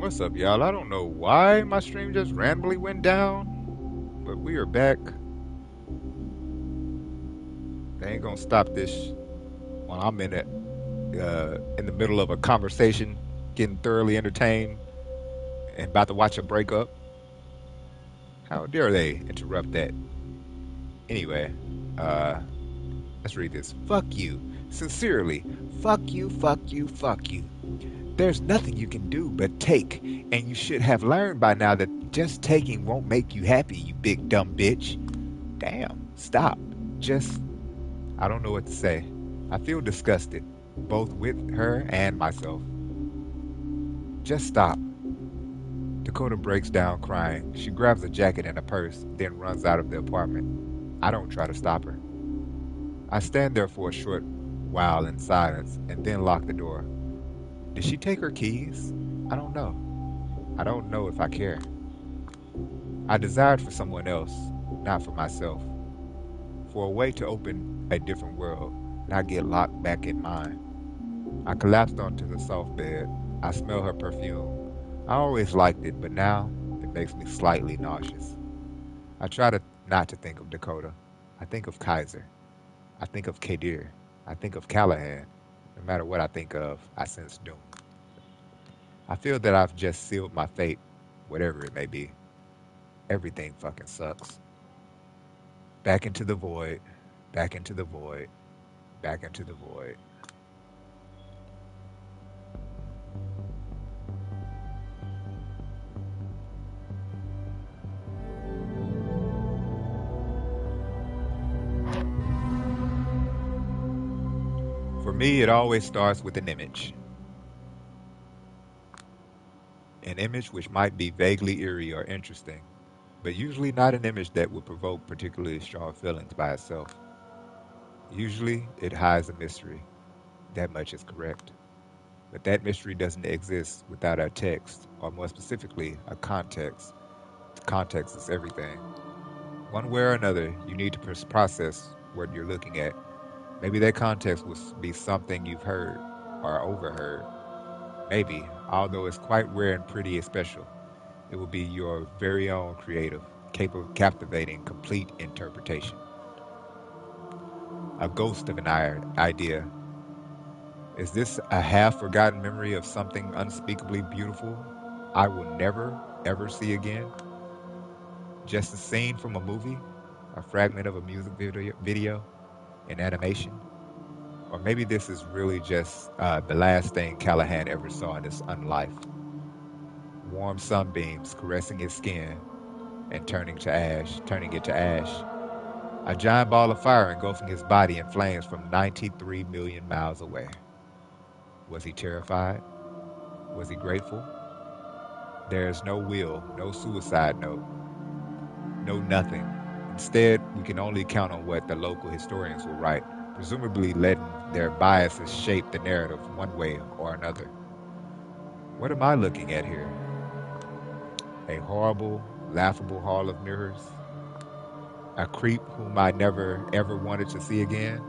What's up, y'all? I don't know why my stream just randomly went down, but we are back. They ain't gonna stop this when I'm in the middle of a conversation, getting thoroughly entertained, and about to watch a breakup. How dare they interrupt that? Anyway, uh, let's read this. Fuck you. Sincerely, fuck you, fuck you, fuck you. There's nothing you can do but take, and you should have learned by now that just taking won't make you happy, you big dumb bitch. Damn, stop. Just, I don't know what to say. I feel disgusted, both with her and myself. Just stop. Dakota breaks down crying. She grabs a jacket and a purse, then runs out of the apartment. I don't try to stop her. I stand there for a short while in silence and then lock the door. Did she take her keys? I don't know. I don't know if I care. I desired for someone else, not for myself. For a way to open a different world, not get locked back in mine. I collapsed onto the soft bed. I smell her perfume. I always liked it, but now it makes me slightly nauseous. I try to not to think of Dakota. I think of Kaiser. I think of Kadir. I think of Callahan. No matter what I think of, I sense doom. I feel that I've just sealed my fate, whatever it may be. Everything fucking sucks. Back into the void, back into the void, back into the void. For me, it always starts with an image which might be vaguely eerie or interesting, but usually not an image that would provoke particularly strong feelings by itself. Usually, it hides a mystery. That much is correct. But that mystery doesn't exist without a text, or more specifically, a context. Context is everything. One way or another, you need to process what you're looking at. Maybe that context would be something you've heard or overheard. Maybe, although it's quite rare and pretty special, it will be your very own creative, capable, captivating, complete interpretation. A ghost of an idea. Is this a half forgotten memory of something unspeakably beautiful I will never, ever see again? Just a scene from a movie? A fragment of a music video? An animation? Or maybe this is really just the last thing Callahan ever saw in his unlife. Warm sunbeams caressing his skin and turning it to ash. A giant ball of fire engulfing his body in flames from 93 million miles away. Was he terrified? Was he grateful? There is no will, no suicide note, no nothing. Instead, we can only count on what the local historians will write, presumably letting their biases shape the narrative one way or another. What am I looking at here? A horrible, laughable hall of mirrors? A creep whom I never ever wanted to see again?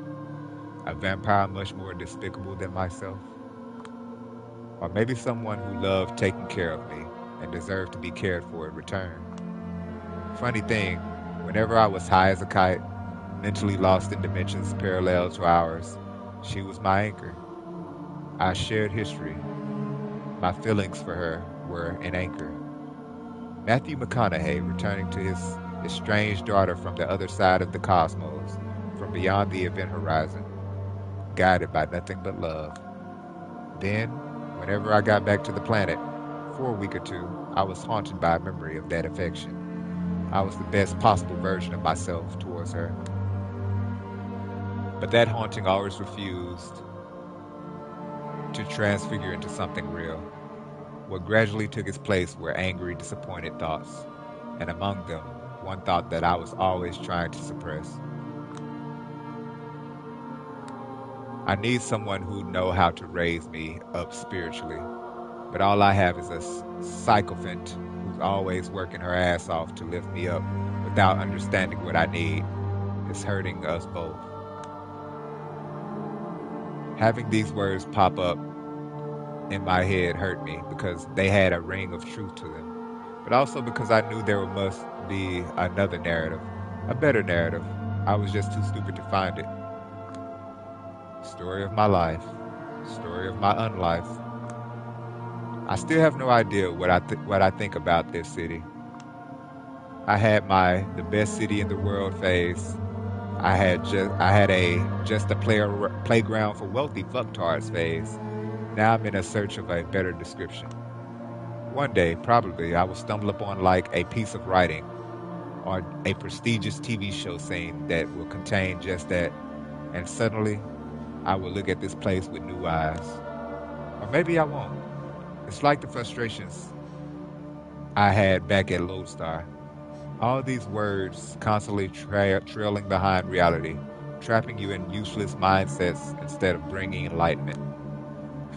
A vampire much more despicable than myself? Or maybe someone who loved taking care of me and deserved to be cared for in return? Funny thing, whenever I was high as a kite, mentally lost in dimensions parallel to ours, she was my anchor. I shared history. My feelings for her were an anchor. Matthew McConaughey returning to his estranged daughter from the other side of the cosmos, from beyond the event horizon, guided by nothing but love. Then, whenever I got back to the planet, for a week or two, I was haunted by a memory of that affection. I was the best possible version of myself towards her. But that haunting always refused to transfigure into something real. What gradually took its place were angry, disappointed thoughts, and among them, one thought that I was always trying to suppress. I need someone who know how to raise me up spiritually, but all I have is a sycophant who's always working her ass off to lift me up without understanding what I need. It's hurting us both. Having these words pop up in my head hurt me because they had a ring of truth to them, but also because I knew there must be another narrative, a better narrative. I was just too stupid to find it. Story of my life, story of my unlife. I still have no idea what I think about this city. I had my the best city in the world phase. I had a just a playground for wealthy fucktards phase. Now I'm in a search of a better description. One day, probably, I will stumble upon like a piece of writing or a prestigious TV show scene that will contain just that, and suddenly I will look at this place with new eyes. Or maybe I won't. It's like the frustrations I had back at Lodestar. All these words constantly trailing behind reality, trapping you in useless mindsets instead of bringing enlightenment.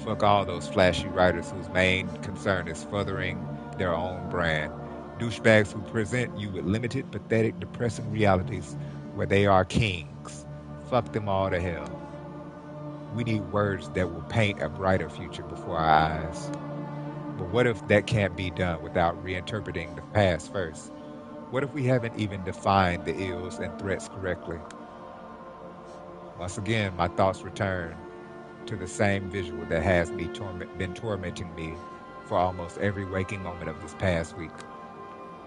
Fuck all those flashy writers whose main concern is furthering their own brand. Douchebags who present you with limited, pathetic, depressing realities where they are kings. Fuck them all to hell. We need words that will paint a brighter future before our eyes. But what if that can't be done without reinterpreting the past first? What if we haven't even defined the ills and threats correctly? Once again, my thoughts return to the same visual that has been tormenting me for almost every waking moment of this past week.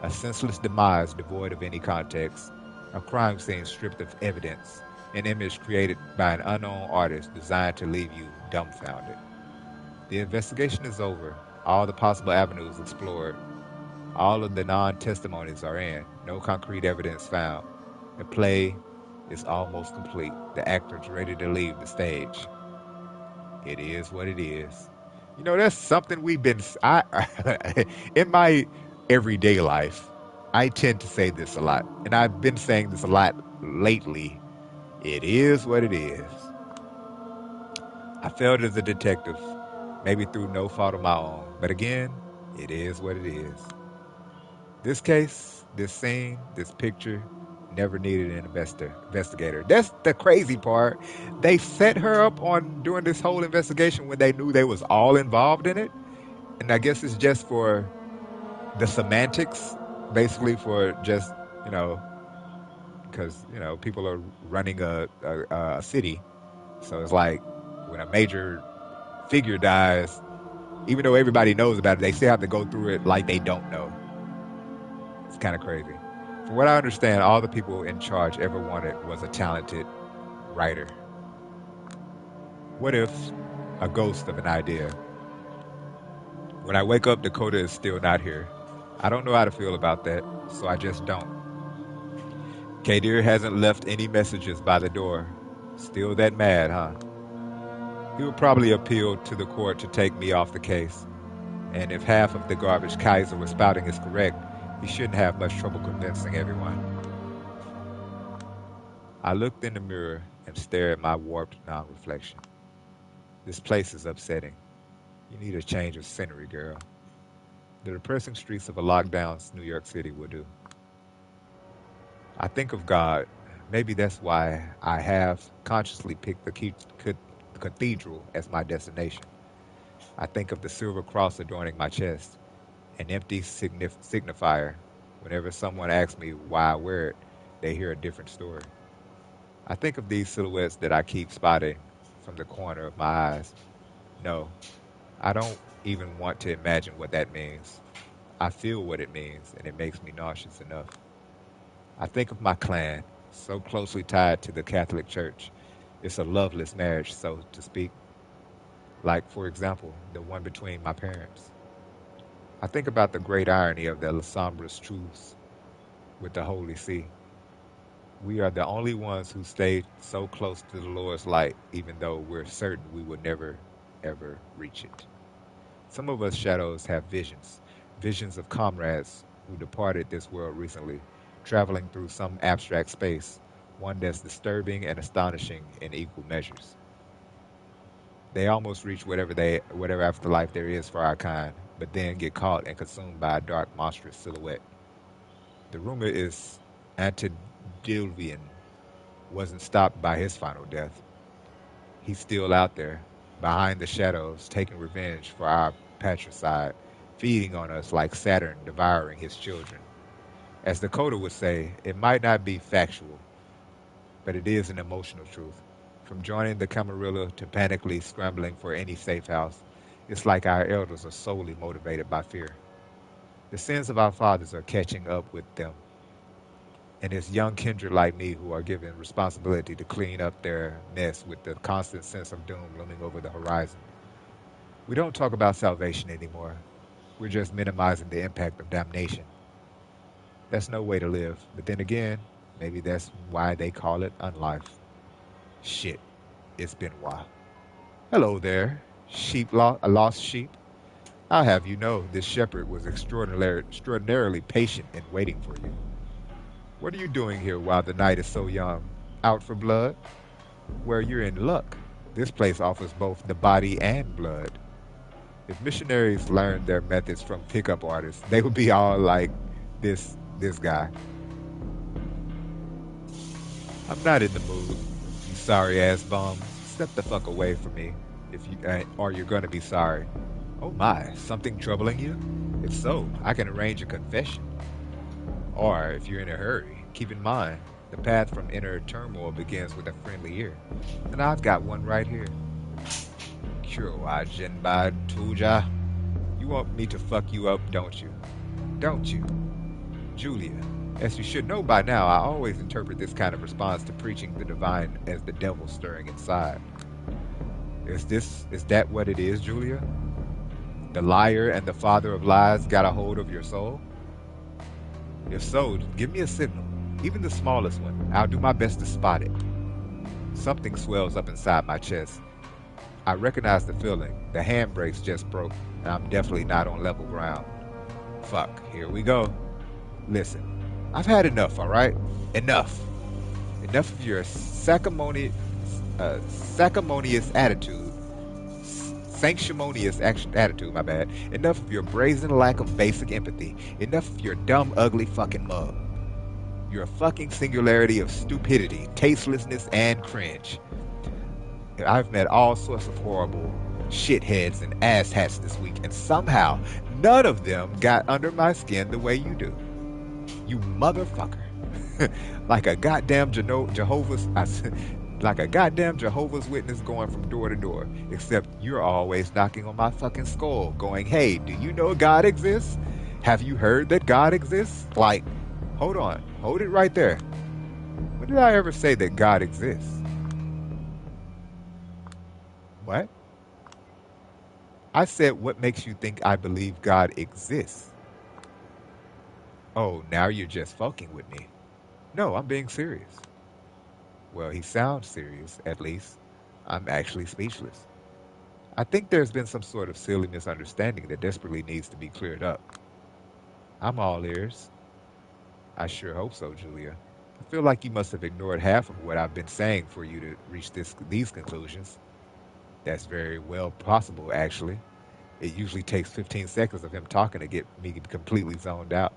A senseless demise devoid of any context, a crime scene stripped of evidence, an image created by an unknown artist designed to leave you dumbfounded. The investigation is over, all the possible avenues explored, all of the non testimonies are in, no concrete evidence found. The play is almost complete. The actors ready to leave the stage. It is what it is. You know, that's something we've been. In my everyday life, I tend to say this a lot, and I've been saying this a lot lately. It is what it is. I failed as a detective, maybe through no fault of my own, but again, it is what it is. This case, this scene, this picture never needed an investigator. That's the crazy part. They set her up on doing this whole investigation when they knew they was all involved in it. And I guess it's just for the semantics, basically for just, you know, because, you know, people are running a city. So it's like when a major figure dies, even though everybody knows about it, they still have to go through it like they don't know. It's kind of crazy. From what I understand, all the people in charge ever wanted was a talented writer. What if a ghost of an idea? When I wake up, Dakota is still not here. I don't know how to feel about that, so I just don't. Kadir hasn't left any messages by the door. Still that mad, huh? He will probably appeal to the court to take me off the case. And if half of the garbage Kaiser was spouting is correct, he shouldn't have much trouble convincing everyone. I looked in the mirror and stared at my warped non reflection. This place is upsetting. You need a change of scenery, girl. The depressing streets of a locked down New York City will do. I think of God. Maybe that's why I have consciously picked the cathedral as my destination. I think of the silver cross adorning my chest, an empty signifier. Whenever someone asks me why I wear it, they hear a different story. I think of these silhouettes that I keep spotting from the corner of my eyes. No, I don't even want to imagine what that means. I feel what it means, and it makes me nauseous enough. I think of my clan, so closely tied to the Catholic Church. It's a loveless marriage, so to speak, like, for example, the one between my parents. I think about the great irony of the sombrous truths with the Holy See. We are the only ones who stay so close to the Lord's light, even though we're certain we will never, ever reach it. Some of us shadows have visions, visions of comrades who departed this world recently, traveling through some abstract space, one that's disturbing and astonishing in equal measures. They almost reach whatever afterlife there is for our kind, but then get caught and consumed by a dark, monstrous silhouette. The rumor is Antediluvian wasn't stopped by his final death. He's still out there, behind the shadows, taking revenge for our patricide, feeding on us like Saturn devouring his children. As Dakota would say, it might not be factual, but it is an emotional truth. From joining the Camarilla to panically scrambling for any safe house, it's like our elders are solely motivated by fear. The sins of our fathers are catching up with them, and it's young kindred like me who are given responsibility to clean up their mess with the constant sense of doom looming over the horizon. We don't talk about salvation anymore. We're just minimizing the impact of damnation. That's no way to live. But then again, maybe that's why they call it unlife. Shit, it's been a while. Hello there, a lost sheep. I'll have you know this shepherd was extraordinarily patient in waiting for you. What are you doing here while the night is so young? Out for blood? Well, you're in luck. This place offers both the body and blood. If missionaries learned their methods from pickup artists, they would be all like this guy. I'm not in the mood. You sorry ass bum. Step the fuck away from me, if you or you're gonna be sorry. Oh my, something troubling you? If so, I can arrange a confession. Or if you're in a hurry, keep in mind the path from inner turmoil begins with a friendly ear, and I've got one right here. Kyowa Jinba Tuja. You want me to fuck you up, don't you? Don't you? Julia, as you should know by now, I always interpret this kind of response to preaching the divine as the devil stirring inside. Is that what it is, Julia? The liar and the father of lies got a hold of your soul? If so, give me a signal, even the smallest one. I'll do my best to spot it. Something swells up inside my chest. I recognize the feeling. The handbrakes just broke, and I'm definitely not on level ground. Fuck, here we go. Listen, I've had enough, all right? Enough. Enough of your sanctimonious attitude. Sanctimonious action attitude, my bad. Enough of your brazen lack of basic empathy. Enough of your dumb, ugly fucking mug. You're a fucking singularity of stupidity, tastelessness, and cringe. I've met all sorts of horrible shitheads and asshats this week, and somehow none of them got under my skin the way you do. You motherfucker. like a goddamn Jehovah's like a goddamn Jehovah's Witness going from door to door, except you're always knocking on my fucking skull, going, hey, do you know God exists? Have you heard that God exists? Like, hold on, hold it right there. When did I ever say that God exists? What? I said, what makes you think I believe God exists? Oh, now you're just fucking with me. No, I'm being serious. Well, he sounds serious, at least. I'm actually speechless. I think there's been some sort of silly misunderstanding that desperately needs to be cleared up. I'm all ears. I sure hope so, Julia. I feel like you must have ignored half of what I've been saying for you to reach these conclusions. That's very well possible, actually. It usually takes 15 seconds of him talking to get me completely zoned out.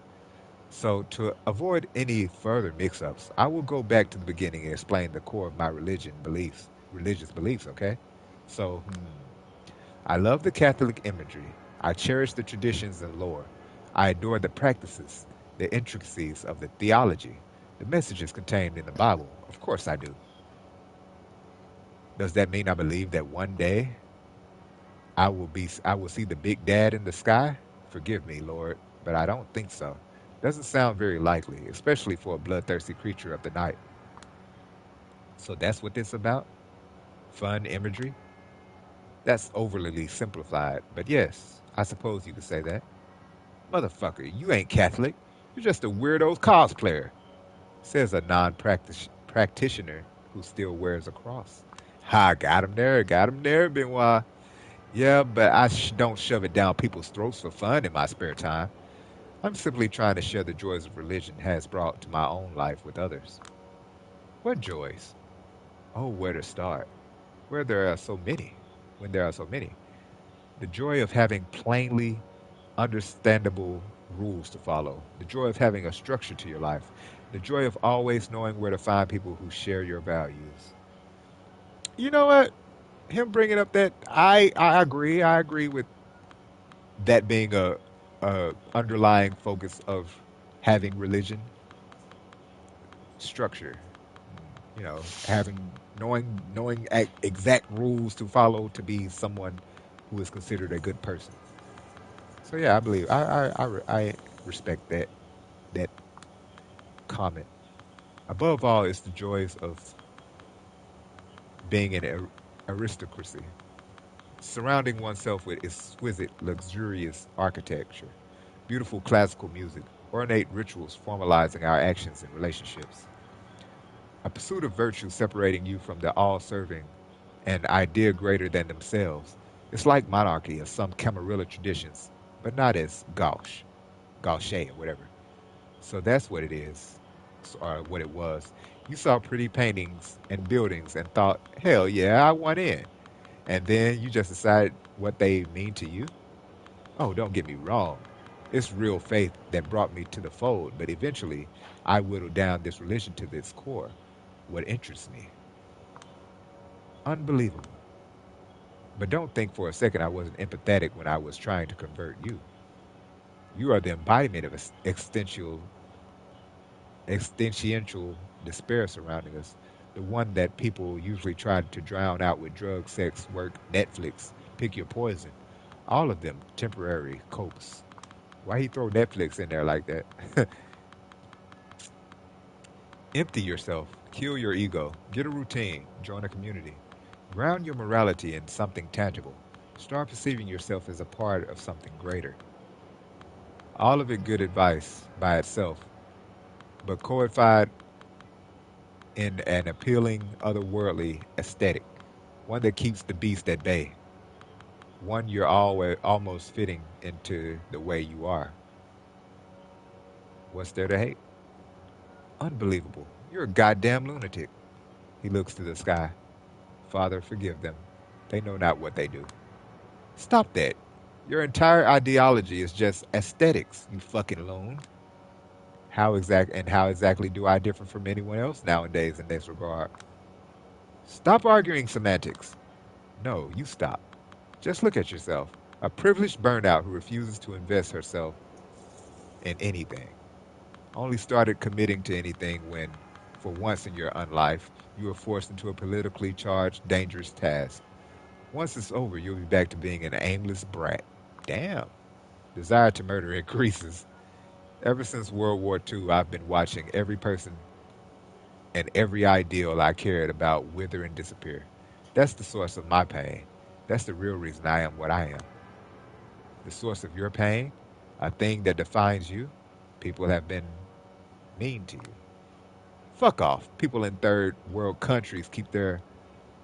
So, to avoid any further mix ups, I will go back to the beginning and explain the core of my religious beliefs, okay? So, I love the Catholic imagery. I cherish the traditions and lore. I adore the practices, the intricacies of the theology, the messages contained in the Bible. Of course, I do. Does that mean I believe that one day I will see the big dad in the sky? Forgive me, Lord, but I don't think so. Doesn't sound very likely, especially for a bloodthirsty creature of the night. So that's what this about? Fun imagery? That's overly simplified, but yes, I suppose you could say that. Motherfucker, you ain't Catholic. You're just a weirdo cosplayer, says a non practitioner who still wears a cross. Ha, got him there, Benoit. Yeah, but don't shove it down people's throats for fun in my spare time. I'm simply trying to share the joys of religion has brought to my own life with others. What joys? Oh, where to start? Where there are so many. When there are so many. The joy of having plainly understandable rules to follow. The joy of having a structure to your life. The joy of always knowing where to find people who share your values. You know what? him bringing up that I agree with that being a underlying focus of having religion structure. You know, having knowing exact rules to follow to be someone who is considered a good person. So yeah, I believe I respect that comment. Above all, it's the joys of being an aristocracy, surrounding oneself with exquisite, luxurious architecture, beautiful classical music, ornate rituals formalizing our actions and relationships, a pursuit of virtue separating you from the all serving an idea greater than themselves. It's like monarchy of some Camarilla traditions, but not as gauche or whatever. So that's what it is, or what it was. You saw pretty paintings and buildings and thought, hell yeah, I want in. And then you just decide what they mean to you. Oh, don't get me wrong. It's real faith that brought me to the fold, but eventually I whittled down this religion to its core. What interests me. Unbelievable. But don't think for a second I wasn't empathetic when I was trying to convert you. You are the embodiment of existential despair surrounding us. The one that people usually try to drown out with drugs, sex, work, Netflix, pick your poison. All of them temporary copes. Why he throw Netflix in there like that? Empty yourself, kill your ego, get a routine, join a community. Ground your morality in something tangible. Start perceiving yourself as a part of something greater. All of it good advice by itself, but codified in an appealing, otherworldly aesthetic, one that keeps the beast at bay, one you're always almost fitting into the way you are. What's there to hate? Unbelievable. You're a goddamn lunatic. He looks to the sky. Father, forgive them. They know not what they do. Stop that. Your entire ideology is just aesthetics, you fucking loon. How exactly do I differ from anyone else nowadays in this regard? Stop arguing semantics. No, you stop. Just look at yourself. A privileged burnout who refuses to invest herself in anything. Only started committing to anything when, for once in your unlife, you were forced into a politically charged, dangerous task. Once it's over, you'll be back to being an aimless brat. Damn. Desire to murder increases. Ever since World War II, I've been watching every person and every ideal I cared about wither and disappear. That's the source of my pain. That's the real reason I am what I am. The source of your pain, a thing that defines you, people have been mean to you. Fuck off. People in third world countries keep their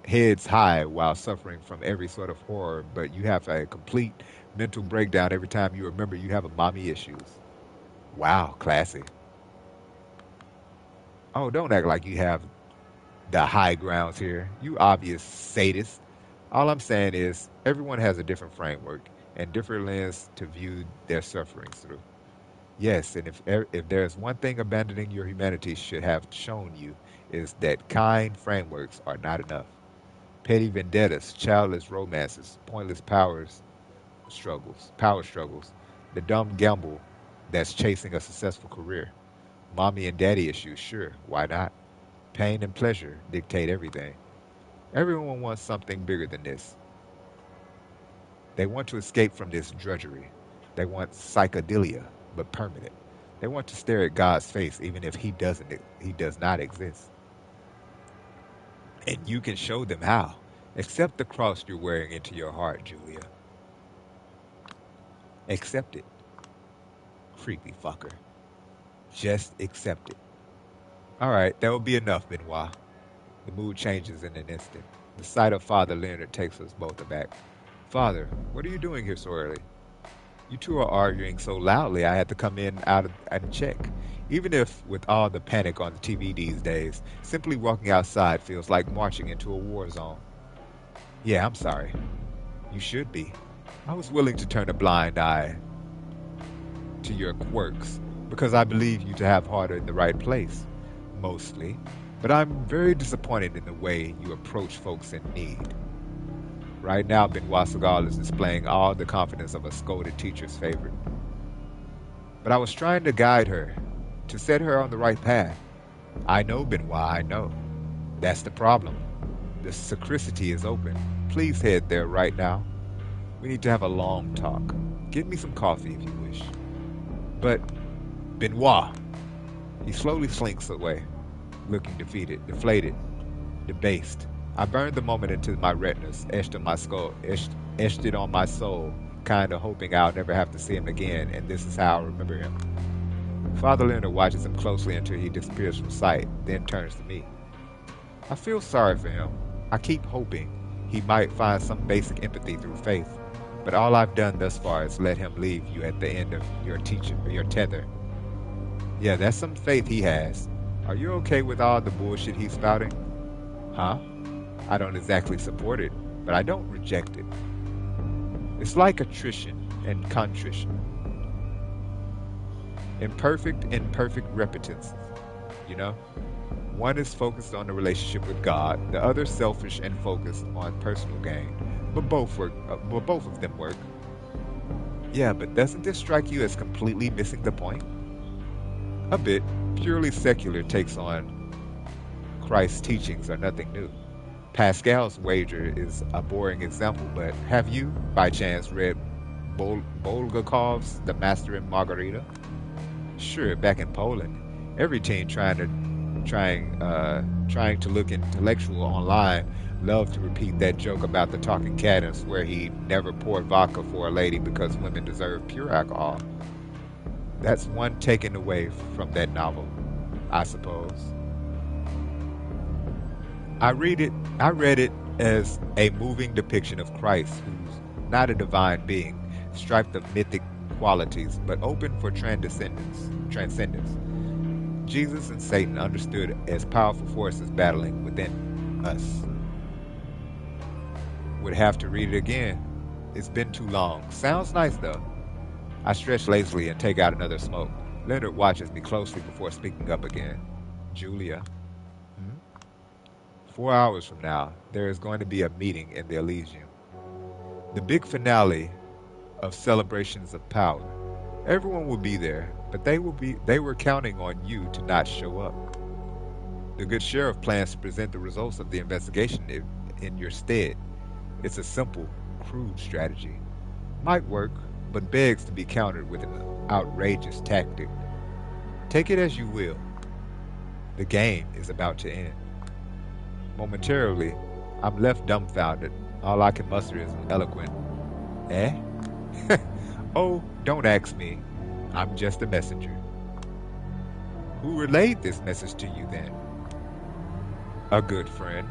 heads high while suffering from every sort of horror, but you have a complete mental breakdown every time you remember you have a mommy issues. Wow, classy. Oh, don't act like you have the high grounds here. You obvious sadist. All I'm saying is everyone has a different framework and different lens to view their sufferings through. Yes, and if there's one thing abandoning your humanity should have shown you is that kind frameworks are not enough. Petty vendettas, childless romances, pointless power struggles, the dumb gamble that's chasing a successful career. Mommy and daddy issues, sure, why not? Pain and pleasure dictate everything. Everyone wants something bigger than this. They want to escape from this drudgery. They want psychedelia, but permanent. They want to stare at God's face even if he does not exist. And you can show them how. Accept the cross you're wearing into your heart, Julia. Accept it. Creepy fucker. Just accept it. All right, that will be enough, Benoit. The mood changes in an instant. The sight of Father Leonard takes us both aback. Father, what are you doing here so early? You two are arguing so loudly I had to come in out of, and check. Even if, with all the panic on the TV these days, simply walking outside feels like marching into a war zone. Yeah, I'm sorry. You should be. I was willing to turn a blind eye to your quirks because I believe you to have heart in the right place, mostly. But I'm very disappointed in the way you approach folks in need. Right now, Benoit Segal is displaying all the confidence of a scolded teacher's favorite. But I was trying to guide her, to set her on the right path. I know, Benoit, I know. That's the problem. The sacristy is open. Please head there right now. We need to have a long talk. Get me some coffee if you wish. But, Benoit, he slowly slinks away, looking defeated, deflated, debased. I burned the moment into my retinas, etched on my skull, etched it on my soul, kind of hoping I'll never have to see him again, and this is how I remember him. Father Leonard watches him closely until he disappears from sight, then turns to me. I feel sorry for him. I keep hoping he might find some basic empathy through faith, but all I've done thus far is let him leave you at the end of your teaching or your tether. Yeah, that's some faith he has. Are you okay with all the bullshit he's spouting? Huh? I don't exactly support it, but I don't reject it. It's like attrition and contrition. Imperfect repentance, you know? One is focused on the relationship with God, the other selfish and focused on personal gain. But both work. But both of them work. Yeah, but doesn't this strike you as completely missing the point? A bit. Purely secular takes on Christ's teachings are nothing new. Pascal's wager is a boring example, but have you, by chance, read Bulgakov's The Master and Margarita? Sure, back in Poland, every teen trying to look intellectual online loved to repeat that joke about the talking cat and swear he never poured vodka for a lady because women deserve pure alcohol. That's one taken away from that novel, I suppose. I read it as a moving depiction of Christ, who's not a divine being, stripped of mythic qualities, but open for transcendence. Jesus and Satan understood as powerful forces battling within us. Would have to read it again. It's been too long. Sounds nice though. I stretch lazily and take out another smoke. Leonard watches me closely before speaking up again. Julia. Hmm? 4 hours from now, there is going to be a meeting in the Elysium. The big finale of celebrations of power. Everyone will be there, but they were counting on you to not show up. The good sheriff plans to present the results of the investigation in your stead. It's a simple, crude strategy. Might work, but begs to be countered with an outrageous tactic. Take it as you will. The game is about to end. Momentarily, I'm left dumbfounded. All I can muster is an eloquent, eh? Oh, don't ask me. I'm just a messenger. Who relayed this message to you then? A good friend.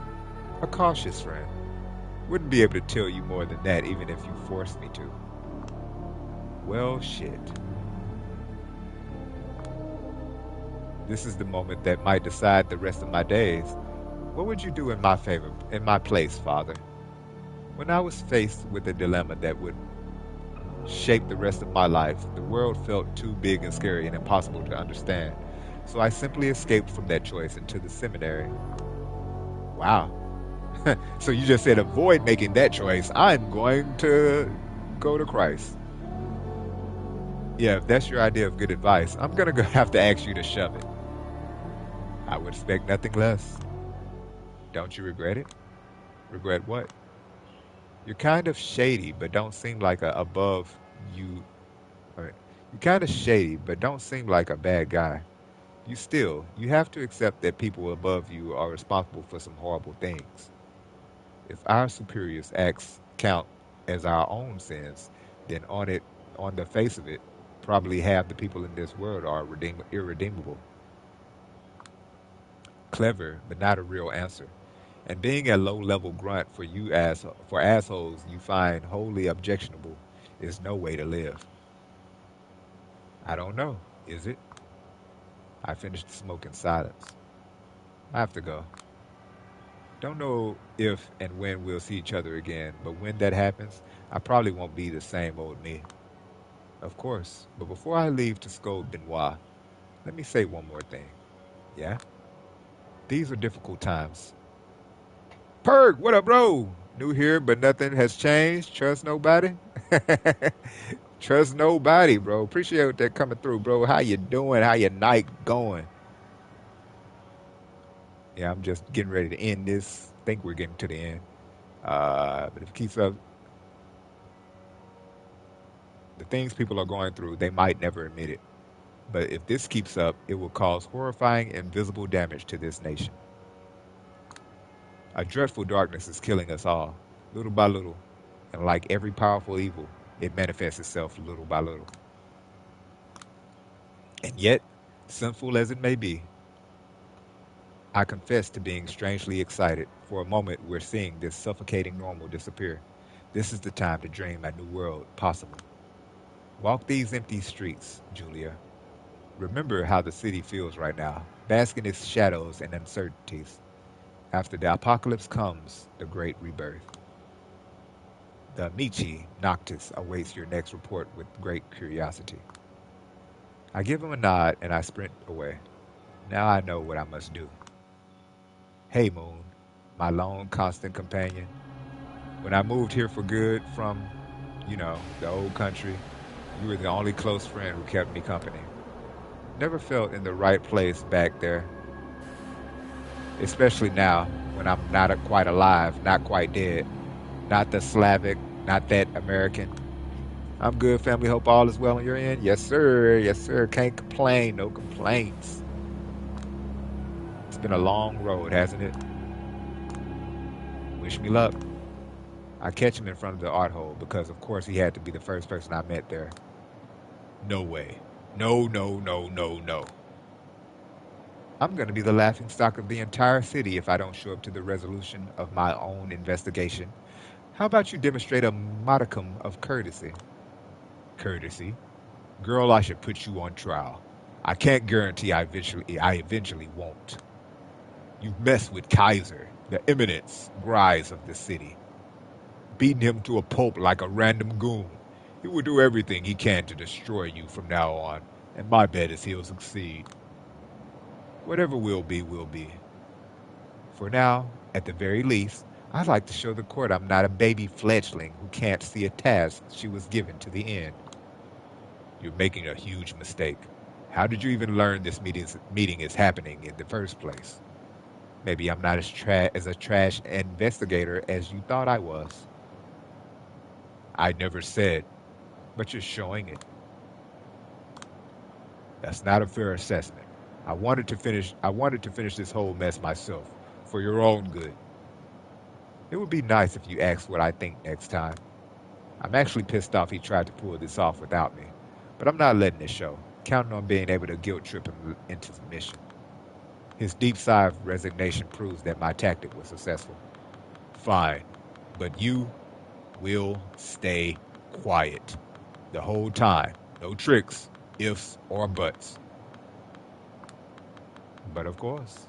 A cautious friend. Wouldn't be able to tell you more than that even if you forced me to. Well, shit. This is the moment that might decide the rest of my days. What would you do in my favor, in my place, Father? When I was faced with a dilemma that would shape the rest of my life, the world felt too big and scary and impossible to understand. So I simply escaped from that choice into the seminary. Wow. So you just said avoid making that choice. I'm going to go to Christ. Yeah, if that's your idea of good advice, I'm going to have to ask you to shove it. I would expect nothing less. Don't you regret it? Regret what? You're kind of shady, but don't seem like a above you. Right. You're kind of shady, but don't seem like a bad guy. You have to accept that people above you are responsible for some horrible things. If our superiors' acts count as our own sins, then on the face of it, probably half the people in this world are irredeemable. Clever, but not a real answer. And being a low-level grunt for assholes you find wholly objectionable is no way to live. I don't know, is it? I finished the smoke in silence. I have to go. Don't know if and when we'll see each other again, but when that happens, I probably won't be the same old me. Of course, but before I leave to scold Benoit, let me say one more thing. Yeah? These are difficult times. Perk, what up, bro? New here, but nothing has changed. Trust nobody. Trust nobody, bro. Appreciate that coming through, bro. How you doing? How your night going? Yeah, I'm just getting ready to end this. Think we're getting to the end. But if it keeps up, the things people are going through, they might never admit it. But if this keeps up, it will cause horrifying, invisible damage to this nation. A dreadful darkness is killing us all, little by little. And like every powerful evil, it manifests itself little by little. And yet, sinful as it may be, I confess to being strangely excited. For a moment, we're seeing this suffocating normal disappear. This is the time to dream a new world possible. Walk these empty streets, Julia. Remember how the city feels right now, bask in its shadows and uncertainties. After the apocalypse comes the great rebirth. The Michi Noctis awaits your next report with great curiosity. I give him a nod and I sprint away. Now I know what I must do. Hey, Moon, my lone constant companion. When I moved here for good from, the old country, you were the only close friend who kept me company. Never felt in the right place back there, especially now when I'm not quite alive, not quite dead, not the Slavic, not that American. I'm good, family. Hope all is well on your end. Yes, sir. Yes, sir. Can't complain. No complaints. It's been a long road, hasn't it? Wish me luck. I catch him in front of the art hole because, of course, he had to be the first person I met there. No way. No, no, no, no, no. I'm going to be the laughing stock of the entire city if I don't show up to the resolution of my own investigation. How about you demonstrate a modicum of courtesy? Courtesy? Girl, I should put you on trial. I can't guarantee I eventually won't. You've messed with Kaiser, the eminence grise of the city, beaten him to a pulp like a random goon. He will do everything he can to destroy you from now on, and my bet is he'll succeed. Whatever will be, will be. For now, at the very least, I'd like to show the court I'm not a baby fledgling who can't see a task she was given to the end. You're making a huge mistake. How did you even learn this meeting is happening in the first place? Maybe I'm not as a trash investigator as you thought I was. I never said, but you're showing it. That's not a fair assessment. I wanted to finish this whole mess myself, for your own good. It would be nice if you asked what I think next time. I'm actually pissed off he tried to pull this off without me, but I'm not letting it show, counting on being able to guilt trip him into submission. His deep sigh of resignation proves that my tactic was successful. Fine, but you will stay quiet the whole time. No tricks, ifs, or buts. But of course,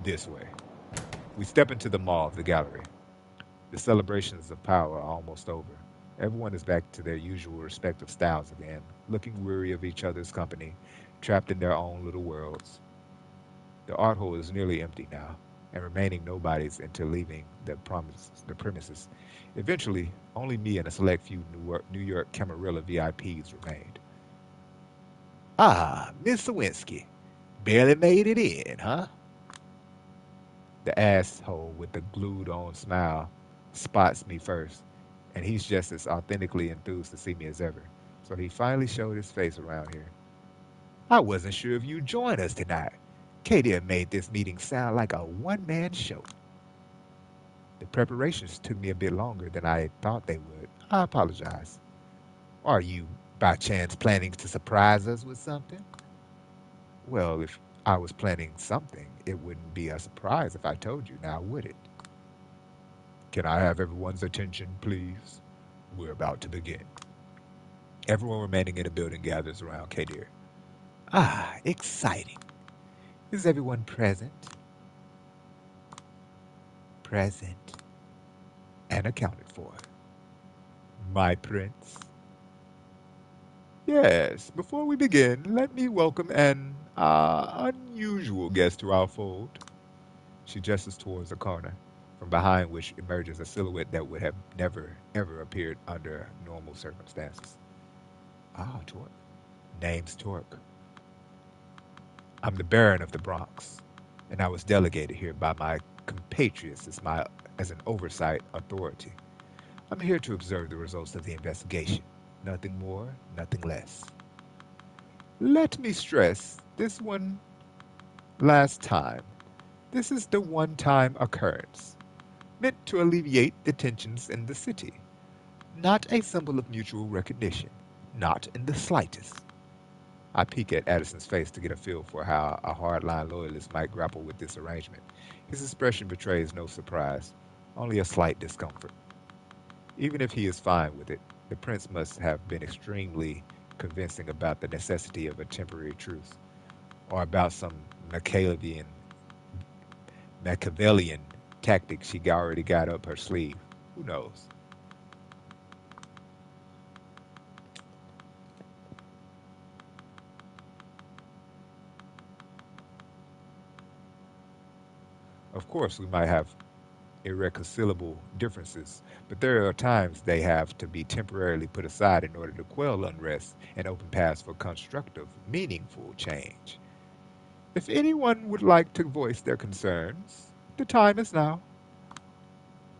this way. We step into the mall of the gallery. The celebrations of power are almost over. Everyone is back to their usual respective styles again, looking weary of each other's company, trapped in their own little worlds. The art hall is nearly empty now, and remaining nobodies until leaving the premises. Eventually, only me and a select few New York Camarilla VIPs remained. Ah, Miss Lewinsky. Barely made it in, huh? The asshole with the glued on smile spots me first, and he's just as authentically enthused to see me as ever. So he finally showed his face around here. I wasn't sure if you'd join us tonight. Katie had made this meeting sound like a one man show. The preparations took me a bit longer than I thought they would. I apologize. Are you, by chance, planning to surprise us with something? Well, if I was planning something, it wouldn't be a surprise if I told you now, would it? Can I have everyone's attention, please? We're about to begin. Everyone remaining in the building gathers around Kadir. Ah, exciting. Is everyone present? Present and accounted for. My prince. Yes, before we begin, let me welcome an unusual guest to our fold. She gestures towards a corner, from behind which emerges a silhouette that would have never, ever appeared under normal circumstances. Ah, Torque. Name's Torque. I'm the Baron of the Bronx, and I was delegated here by my compatriots as an oversight authority. I'm here to observe the results of the investigation. Nothing more, nothing less. Let me stress this one last time. This is the one time occurrence, meant to alleviate the tensions in the city. Not a symbol of mutual recognition. Not in the slightest. I peek at Addison's face to get a feel for how a hardline loyalist might grapple with this arrangement. His expression betrays no surprise, only a slight discomfort. Even if he is fine with it, the prince must have been extremely convincing about the necessity of a temporary truce, or about some Machiavellian, Machiavellian tactic she already got up her sleeve. Who knows? Of course, we might have irreconcilable differences, but there are times they have to be temporarily put aside in order to quell unrest and open paths for constructive, meaningful change. If anyone would like to voice their concerns, the time is now.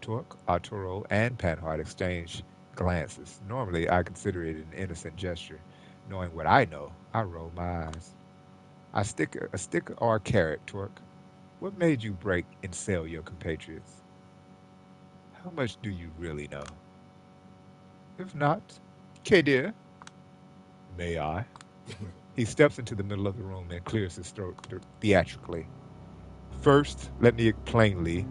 Torque, Arturo, and Panhard exchange glances. Normally, I consider it an innocent gesture. Knowing what I know, I roll my eyes. A stick or a carrot, Torque. What made you break and sell your compatriots? How much do you really know? If not, Kadir, may I? He steps into the middle of the room and clears his throat theatrically. First, let me plainly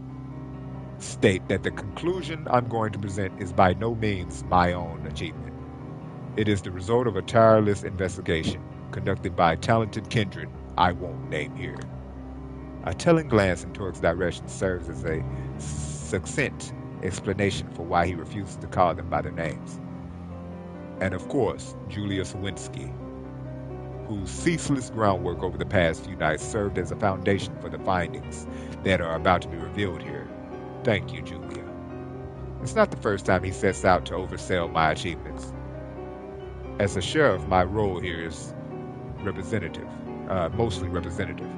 state that the conclusion I'm going to present is by no means my own achievement. It is the result of a tireless investigation conducted by a talented kindred I won't name here. A telling glance in Torque's direction serves as a succinct explanation for why he refuses to call them by their names. And of course, Julius Winsky, whose ceaseless groundwork over the past few nights served as a foundation for the findings that are about to be revealed here. Thank you, Julia. It's not the first time he sets out to oversell my achievements. As a sheriff, my role here is representative, mostly representative.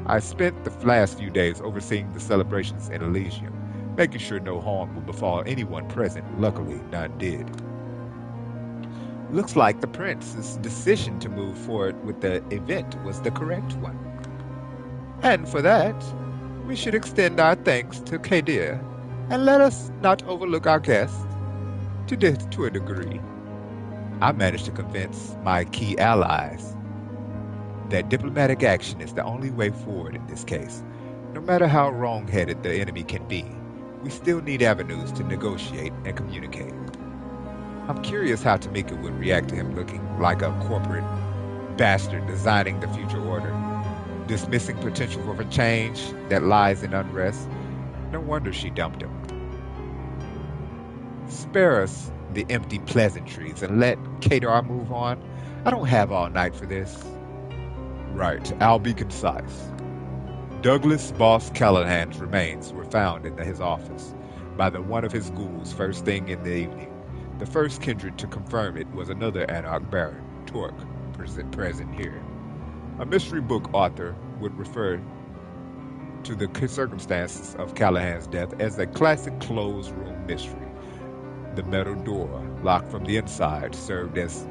I spent the last few days overseeing the celebrations in Elysium, making sure no harm would befall anyone present. Luckily, none did. Looks like the prince's decision to move forward with the event was the correct one. And for that, we should extend our thanks to Kadir, and let us not overlook our guest to a degree. I managed to convince my key allies that diplomatic action is the only way forward in this case. No matter how wrong-headed the enemy can be, we still need avenues to negotiate and communicate. I'm curious how Tamika would react to him looking like a corporate bastard designing the future order, dismissing potential for change that lies in unrest. No wonder she dumped him. Spare us the empty pleasantries and let Kadar move on. I don't have all night for this. Right, I'll be concise. Douglas Boss Callahan's remains were found in his office by one of his ghouls first thing in the evening. The first kindred to confirm it was another Anarch Baron, Torque, present here. A mystery book author would refer to the circumstances of Callahan's death as a classic closed room mystery. The metal door, locked from the inside, served as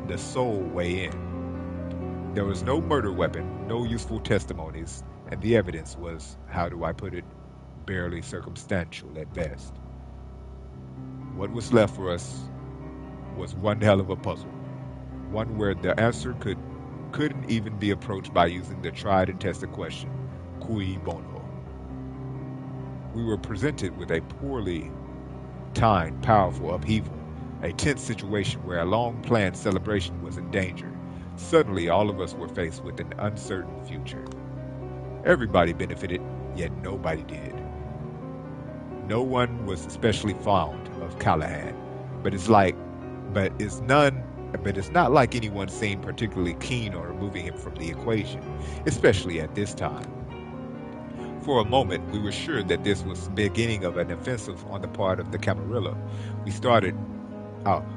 the sole way in. There was no murder weapon, no useful testimonies, and the evidence was, how do I put it, barely circumstantial at best. What was left for us was one hell of a puzzle, one where the answer couldn't even be approached by using the tried and tested question, cui bono. We were presented with a poorly timed, powerful upheaval, a tense situation where a long-planned celebration was in danger. Suddenly, all of us were faced with an uncertain future. Everybody benefited, yet nobody did. No one was especially fond of Callahan, but it's not like anyone seemed particularly keen on removing him from the equation, especially at this time. For a moment, we were sure that this was the beginning of an offensive on the part of the Camarilla. We started,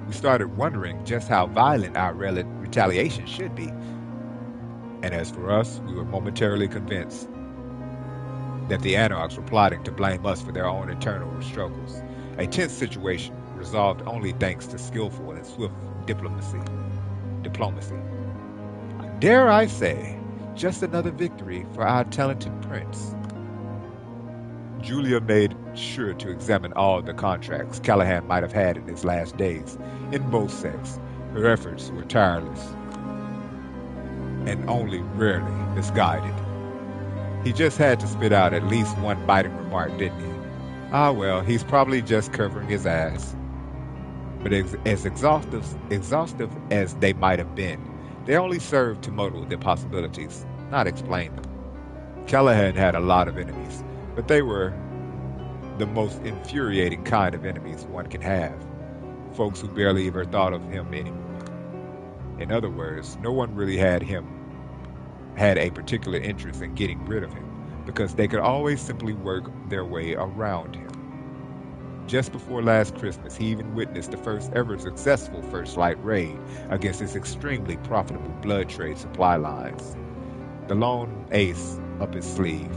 we started wondering just how violent our retaliation should be. And as for us, we were momentarily convinced that the anarchs were plotting to blame us for their own internal struggles. A tense situation resolved only thanks to skillful and swift diplomacy. Diplomacy. Dare I say, just another victory for our talented prince. Julia made sure to examine all the contracts Callahan might have had in his last days, in both sects. Her efforts were tireless and only rarely misguided. He just had to spit out at least one biting remark, didn't he? Ah, well, he's probably just covering his ass. But as exhaustive as they might have been, they only served to muddle the possibilities, not explain them. Callahan had a lot of enemies, but they were the most infuriating kind of enemies one can have. Folks who barely ever thought of him anymore. In other words, no one really had a particular interest in getting rid of him, because they could always simply work their way around him. Just before last Christmas, he even witnessed the first ever successful First Light raid against his extremely profitable blood trade supply lines. The lone ace up his sleeve,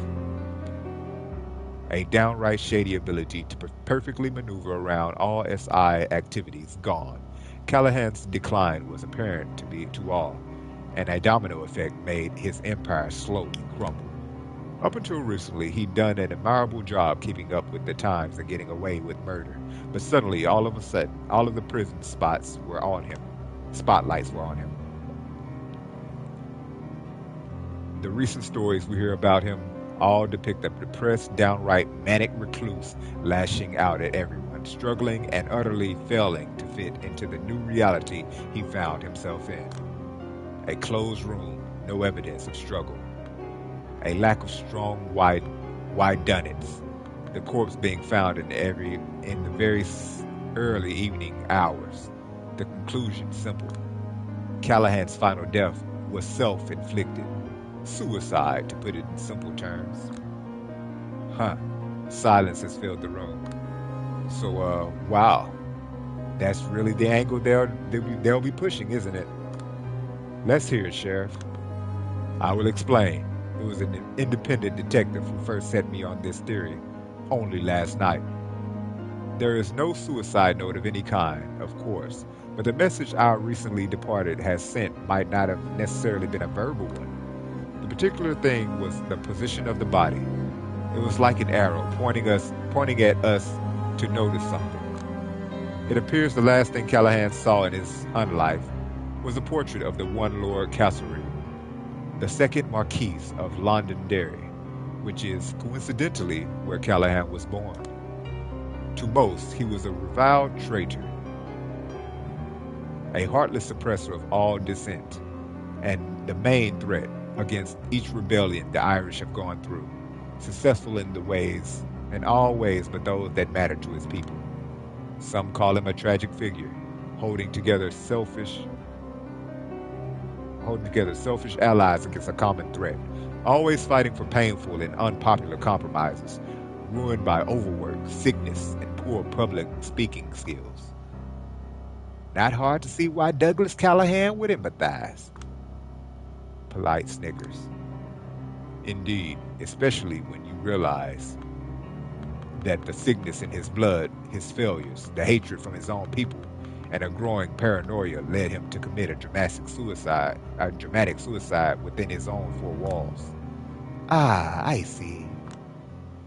a downright shady ability to perfectly maneuver around all SI activities gone. Callahan's decline was apparent to all, and a domino effect made his empire slowly crumble. Up until recently, he'd done an admirable job keeping up with the times and getting away with murder. But suddenly, all of a sudden, all of the prison spots were on him. Spotlights were on him. The recent stories we hear about him all depict a depressed, downright manic recluse lashing out at everyone, struggling and utterly failing to fit into the new reality he found himself in. A closed room, no evidence of struggle. A lack of strong, wide dunnets. The corpse being found in the very early evening hours. The conclusion simple. Callahan's final death was self-inflicted. Suicide, to put it in simple terms. Huh. Silence has filled the room. So, wow. That's really the angle they'll be pushing, isn't it? Let's hear it, Sheriff. I will explain. It was an independent detective who first set me on this theory, only last night. There is no suicide note of any kind, of course, but the message our recently departed has sent might not have necessarily been a verbal one. The particular thing was the position of the body. It was like an arrow pointing at us to notice something. It appears the last thing Callahan saw in his unlife was a portrait of the one Lord Castlereagh, the second Marquis of Londonderry, which is coincidentally where Callahan was born. To most, he was a reviled traitor, a heartless suppressor of all dissent, and the main threat against each rebellion the Irish have gone through, successful in all ways but those that matter to his people. Some call him a tragic figure, holding together selfish allies against a common threat, always fighting for painful and unpopular compromises, ruined by overwork, sickness, and poor public speaking skills. Not hard to see why Douglas Callahan would empathize. Polite snickers. Indeed, especially when you realize that the sickness in his blood, his failures, the hatred from his own people, and a growing paranoia led him to commit a dramatic suicide within his own four walls. Ah, I see.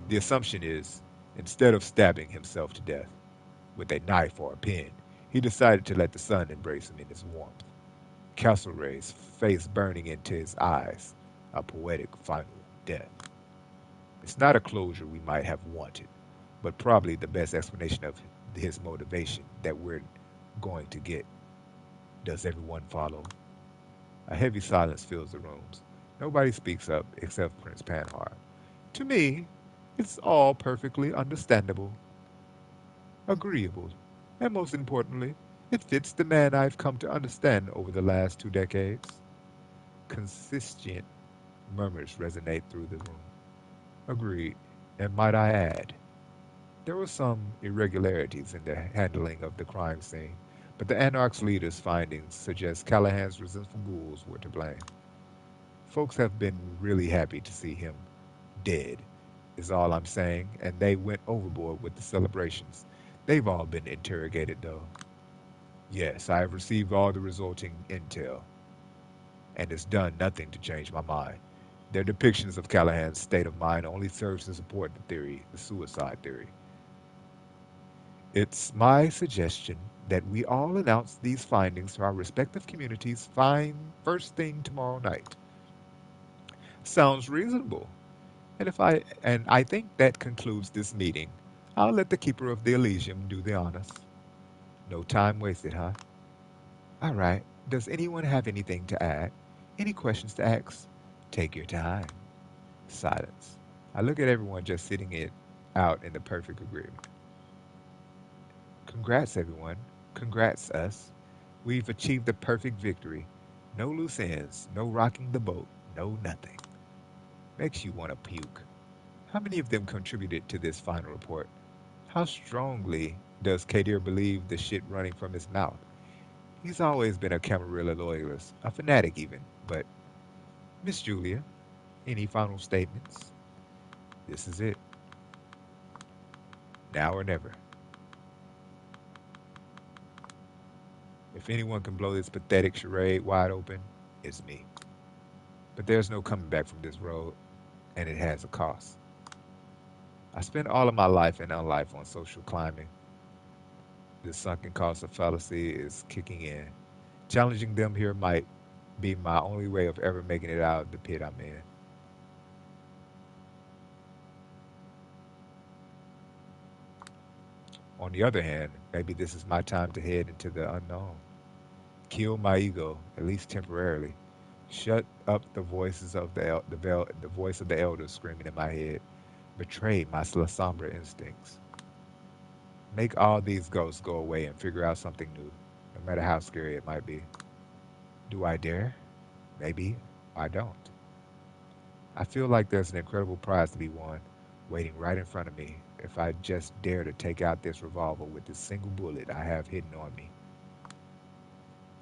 The assumption is, instead of stabbing himself to death with a knife or a pen, he decided to let the sun embrace him in its warmth. Castlereagh's face burning into his eyes, a poetic final death. It's not a closure we might have wanted, but probably the best explanation of his motivation that we're going to get. Does everyone follow? A heavy silence fills the rooms. Nobody speaks up except Prince Panhard. To me, it's all perfectly understandable, agreeable, and most importantly, it fits the man I've come to understand over the last 2 decades. Consistent murmurs resonate through the room. Agreed. And might I add, there were some irregularities in the handling of the crime scene, but the Anarch's leader's findings suggest Callahan's resentful ghouls were to blame. Folks have been really happy to see him dead, is all I'm saying, and they went overboard with the celebrations. They've all been interrogated, though. Yes, I have received all the resulting intel, and it's done nothing to change my mind. Their depictions of Callahan's state of mind only serves to support the theory, the suicide theory. It's my suggestion that we all announce these findings to our respective communities fine first thing tomorrow night. Sounds reasonable. And I think that concludes this meeting. I'll let the keeper of the Elysium do the honors. No time wasted, huh? All right. Does anyone have anything to add? Any questions to ask? Take your time. Silence. I look at everyone just sitting it out in the perfect agreement. Congrats, everyone. Congrats, us. We've achieved the perfect victory. No loose ends, no rocking the boat, no nothing. Makes you want to puke. How many of them contributed to this final report? How strongly does Kadir believe the shit running from his mouth? He's always been a Camarilla loyalist, a fanatic even. But, Miss Julia, any final statements? This is it. Now or never. If anyone can blow this pathetic charade wide open, it's me. But there's no coming back from this road, and it has a cost. I spent all of my life and unlife on social climbing. The sunken cost of fallacy is kicking in. Challenging them here might be my only way of ever making it out of the pit I'm in. On the other hand, maybe this is my time to head into the unknown. Kill my ego, at least temporarily. Shut up the voices of the voice of the elders screaming in my head. Betray my somber instincts. Make all these ghosts go away and figure out something new, no matter how scary it might be. Do I dare? Maybe I don't. I feel like there's an incredible prize to be won, waiting right in front of me if I just dare to take out this revolver with this single bullet I have hidden on me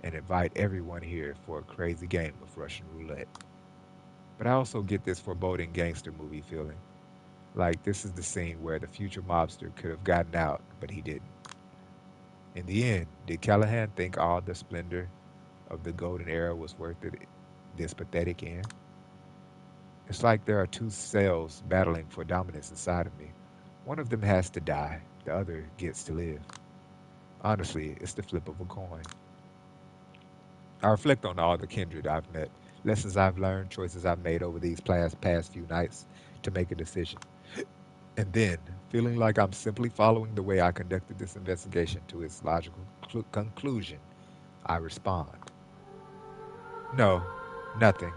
and invite everyone here for a crazy game of Russian roulette. But I also get this foreboding gangster movie feeling. Like this is the scene where the future mobster could have gotten out, but he didn't. In the end, did Callahan think all the splendor of the golden era was worth it, this pathetic end? It's like there are two cells battling for dominance inside of me. One of them has to die, the other gets to live. Honestly, it's the flip of a coin. I reflect on all the kindred I've met, lessons I've learned, choices I've made over these past few nights to make a decision. And then, feeling like I'm simply following the way I conducted this investigation to its logical conclusion, I respond. No, nothing.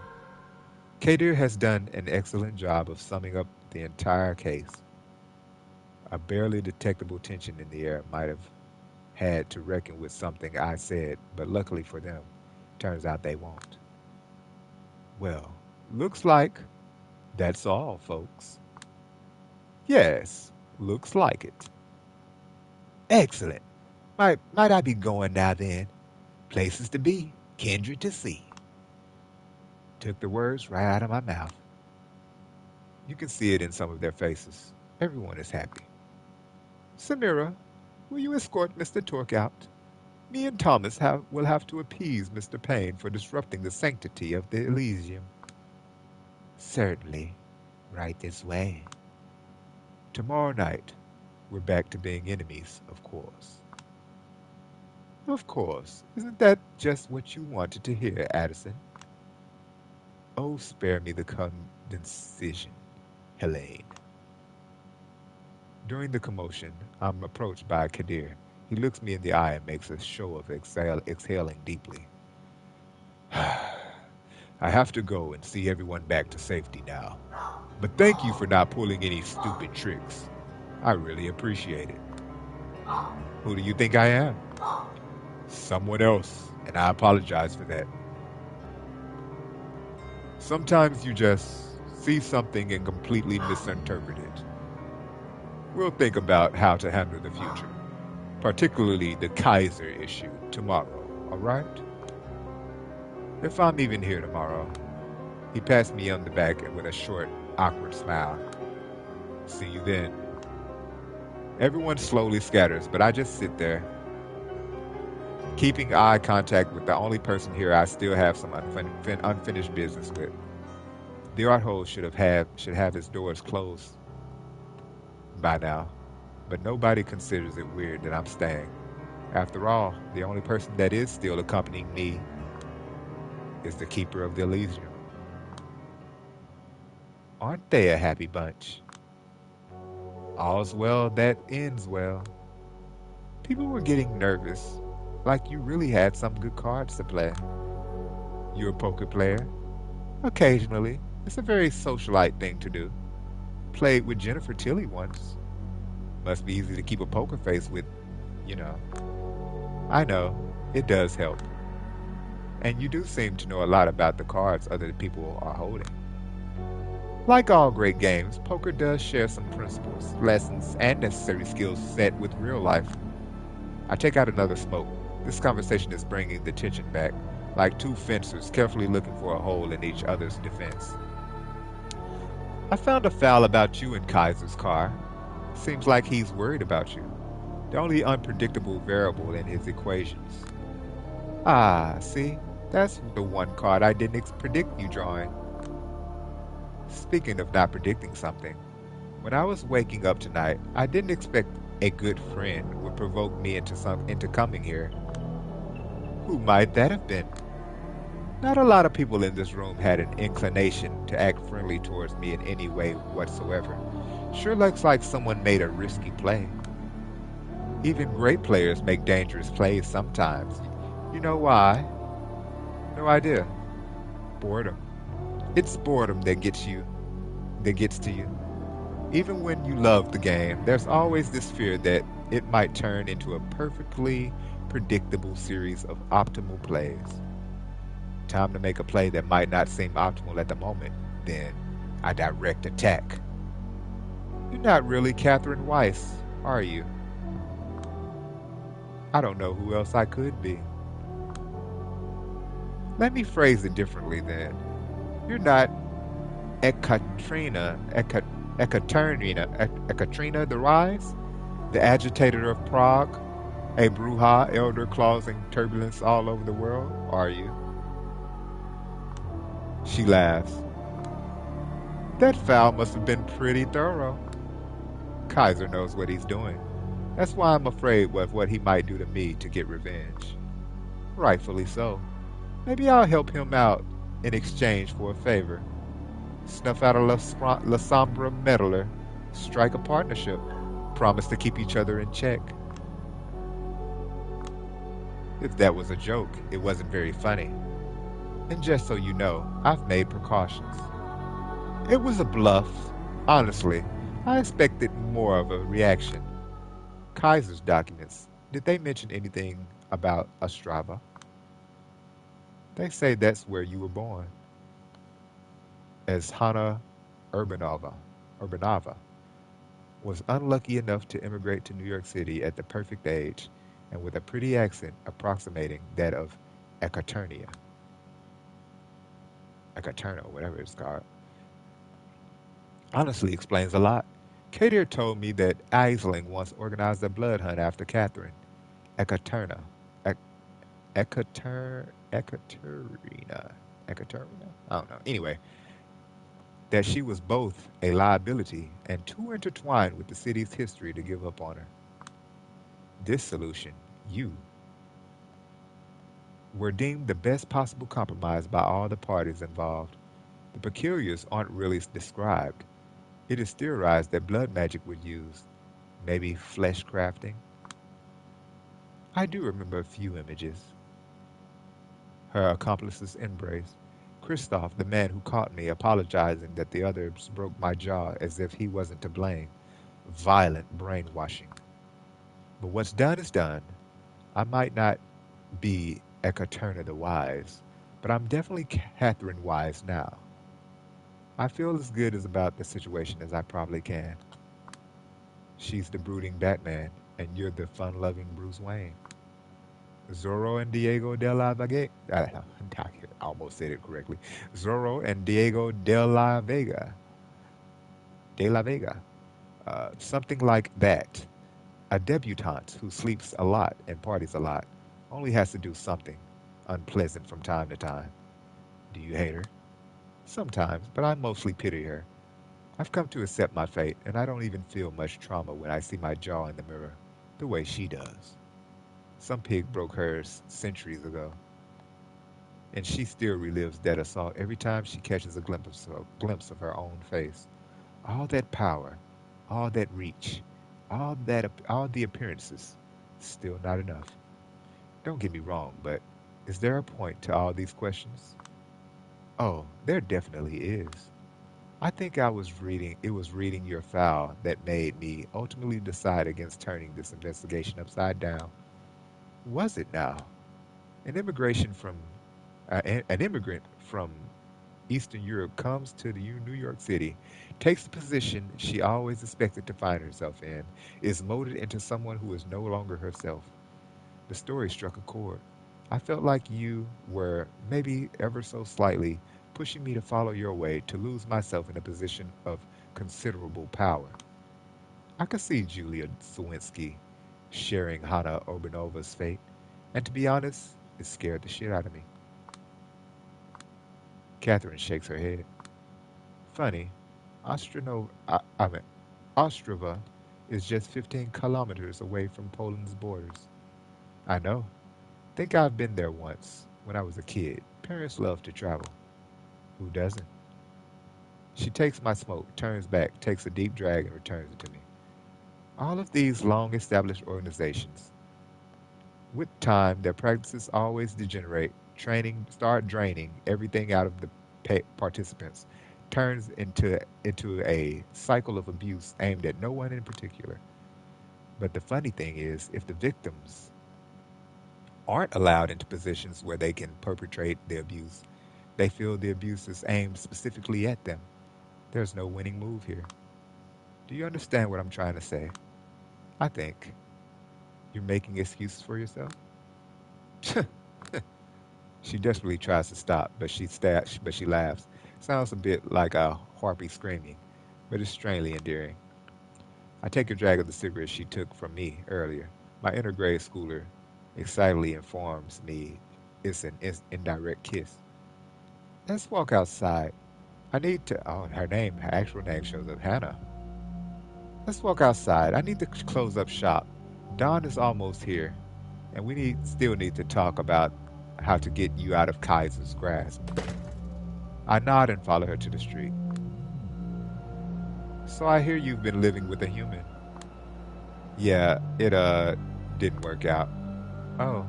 Kadir has done an excellent job of summing up the entire case. A barely detectable tension in the air might have had to reckon with something I said, but luckily for them, turns out they won't. Well, looks like that's all, folks. Yes, looks like it. Excellent. Might I be going now then? Places to be, kindred to see. Took the words right out of my mouth. You can see it in some of their faces. Everyone is happy. Samira, will you escort Mr. Torque out? Me and Thomas will have to appease Mr. Payne for disrupting the sanctity of the Elysium. Certainly. Right this way. Tomorrow night, we're back to being enemies, of course. Of course. Isn't that just what you wanted to hear, Addison? Oh, spare me the condescension, Helene. During the commotion, I'm approached by Kadir. He looks me in the eye and makes a show of exhaling deeply. I have to go and see everyone back to safety now. But thank you for not pulling any stupid tricks. I really appreciate it. Who do you think I am? Someone else, and I apologize for that. Sometimes you just see something and completely misinterpret it. We'll think about how to handle the future, particularly the Kaiser issue, tomorrow, all right? If I'm even here tomorrow. He passed me on the back with a short, awkward smile. See you then. Everyone slowly scatters, but I just sit there, keeping eye contact with the only person here I still have some unfinished business with. The art hole should have its doors closed by now, but nobody considers it weird that I'm staying. After all, the only person that is still accompanying me is the keeper of the Elysium. Aren't they a happy bunch? All's well that ends well. People were getting nervous, like you really had some good cards to play. You're a poker player? Occasionally. It's a very socialite thing to do. Played with Jennifer Tilly once. Must be easy to keep a poker face with, you know. I know, it does help. And you do seem to know a lot about the cards other people are holding. Like all great games, poker does share some principles, lessons, and necessary skills set with real life. I take out another smoke. This conversation is bringing the tension back, like two fencers carefully looking for a hole in each other's defense. I found a foul about you in Kaiser's car. Seems like he's worried about you. The only unpredictable variable in his equations. Ah, see? That's the one card I didn't predict you drawing. Speaking of not predicting something, when I was waking up tonight, I didn't expect a good friend would provoke me into coming here. Who might that have been? Not a lot of people in this room had an inclination to act friendly towards me in any way whatsoever. Sure looks like someone made a risky play. Even great players make dangerous plays sometimes. You know why? No idea. Boredom. It's boredom that gets to you. Even when you love the game, there's always this fear that it might turn into a perfectly predictable series of optimal plays. Time to make a play that might not seem optimal at the moment, then I direct attack. You're not really Catherine Weiss, are you? I don't know who else I could be. Let me phrase it differently then. You're not Ekaterina the Rise, the agitator of Prague, a Bruja elder causing turbulence all over the world, are you? She laughs. That foul must have been pretty thorough. Kaiser knows what he's doing. That's why I'm afraid of what he might do to me to get revenge. Rightfully so. Maybe I'll help him out in exchange for a favor. Snuff out a La Sombra meddler, strike a partnership, promise to keep each other in check. If that was a joke, it wasn't very funny. And just so you know, I've made precautions. It was a bluff. Honestly, I expected more of a reaction. Kaiser's documents, did they mention anything about Ostrava? They say that's where you were born, as Hanna Urbanova was unlucky enough to immigrate to New York City at the perfect age and with a pretty accent approximating that of Ekaternia. Ekaterno, whatever it's called. Honestly explains a lot. Kadir told me that Aisling once organized a blood hunt after Catherine. Ekaterna. Ek- Ekaterina. Ekaterina? I don't know. Anyway, that she was both a liability and too intertwined with the city's history to give up on her. This solution, you, were deemed the best possible compromise by all the parties involved. The peculiars aren't really described. It is theorized that blood magic would use, maybe flesh crafting. I do remember a few images. Her accomplice's embrace. Christoph, the man who caught me, apologizing that the others broke my jaw as if he wasn't to blame. Violent brainwashing. But what's done is done. I might not be Ekaterina the Wise, but I'm definitely Catherine Wise now. I feel as good as about the situation as I probably can. She's the brooding Batman, and you're the fun-loving Bruce Wayne. Zorro and Diego de la Vega. I almost said it correctly. Zorro and Diego De la Vega. Something like that. A debutante who sleeps a lot and parties a lot only has to do something unpleasant from time to time. Do you hate her? Sometimes, but I mostly pity her. I've come to accept my fate, and I don't even feel much trauma when I see my jaw in the mirror, the way she does. Some pig broke hers centuries ago, and she still relives that assault every time she catches a glimpse of her own face. All that power, all that reach, all the appearances, still not enough. Don't get me wrong, but is there a point to all these questions? Oh, there definitely is. I think it was reading your file that made me ultimately decide against turning this investigation upside down. Was it now? An immigration from an immigrant from Eastern Europe comes to New York City, takes the position she always expected to find herself in, is molded into someone who is no longer herself. The story struck a chord. I felt like you were, maybe ever so slightly, pushing me to follow your way, to lose myself in a position of considerable power. I could see Julia Sawinski sharing Hanna Orbanova's fate, and to be honest, it scared the shit out of me. Catherine shakes her head. Funny, I mean, Ostrava is just 15 kilometers away from Poland's borders. I know. Think I've been there once when I was a kid. Parents love to travel. Who doesn't? She takes my smoke, turns back, takes a deep drag, and returns it to me. All of these long established organizations, with time, their practices always degenerate. Training start draining everything out of the participants, turns into a cycle of abuse aimed at no one in particular. But the funny thing is, if the victims aren't allowed into positions where they can perpetrate the abuse, they feel the abuse is aimed specifically at them. There's no winning move here. Do you understand what I'm trying to say? I think you're making excuses for yourself. She desperately tries to stop, but she laughs. Sounds a bit like a harpy screaming, but it's strangely endearing. I take a drag of the cigarette she took from me earlier. My inner grade schooler excitedly informs me it's an indirect kiss. Let's walk outside. I need to. Oh, her actual name shows up, Hannah. Let's walk outside. I need to close up shop. Dawn is almost here, and still need to talk about how to get you out of Kaiser's grasp. I nod and follow her to the street. So I hear you've been living with a human. Yeah, it didn't work out. Oh,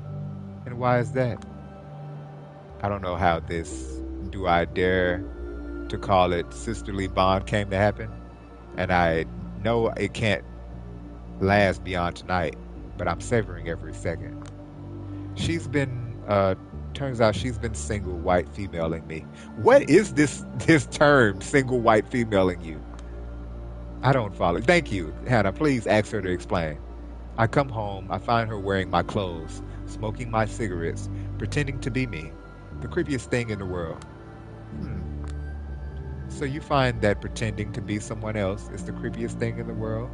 and why is that? I don't know how this do I dare to call it sisterly bond came to happen, and I know it can't last beyond tonight, but I'm savoring every second. She's been turns out she's been single white femaling me. What is this term, single white femaling you? I don't follow. Thank you, Hannah. Please ask her to explain. I come home, I find her wearing my clothes, smoking my cigarettes, pretending to be me. The creepiest thing in the world. Hmm. So you find that pretending to be someone else is the creepiest thing in the world?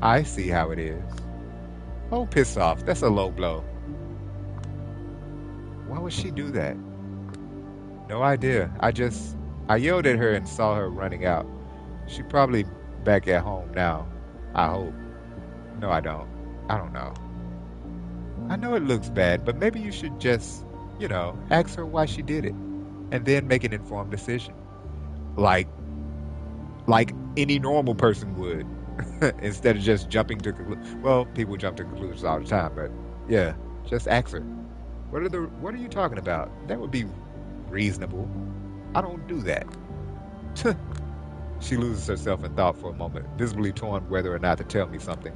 I see how it is. Oh, piss off. That's a low blow. Why would she do that? No idea. I yelled at her and saw her running out. She probably back at home now. I hope. No, I don't. I don't know. I know it looks bad, but maybe you should just, ask her why she did it, and then make an informed decision, like like any normal person would, instead of just jumping to conclusions. Well, people jump to conclusions all the time, but yeah, just ask her. What are you talking about? That would be reasonable. I don't do that. She loses herself in thought for a moment, visibly torn whether or not to tell me something.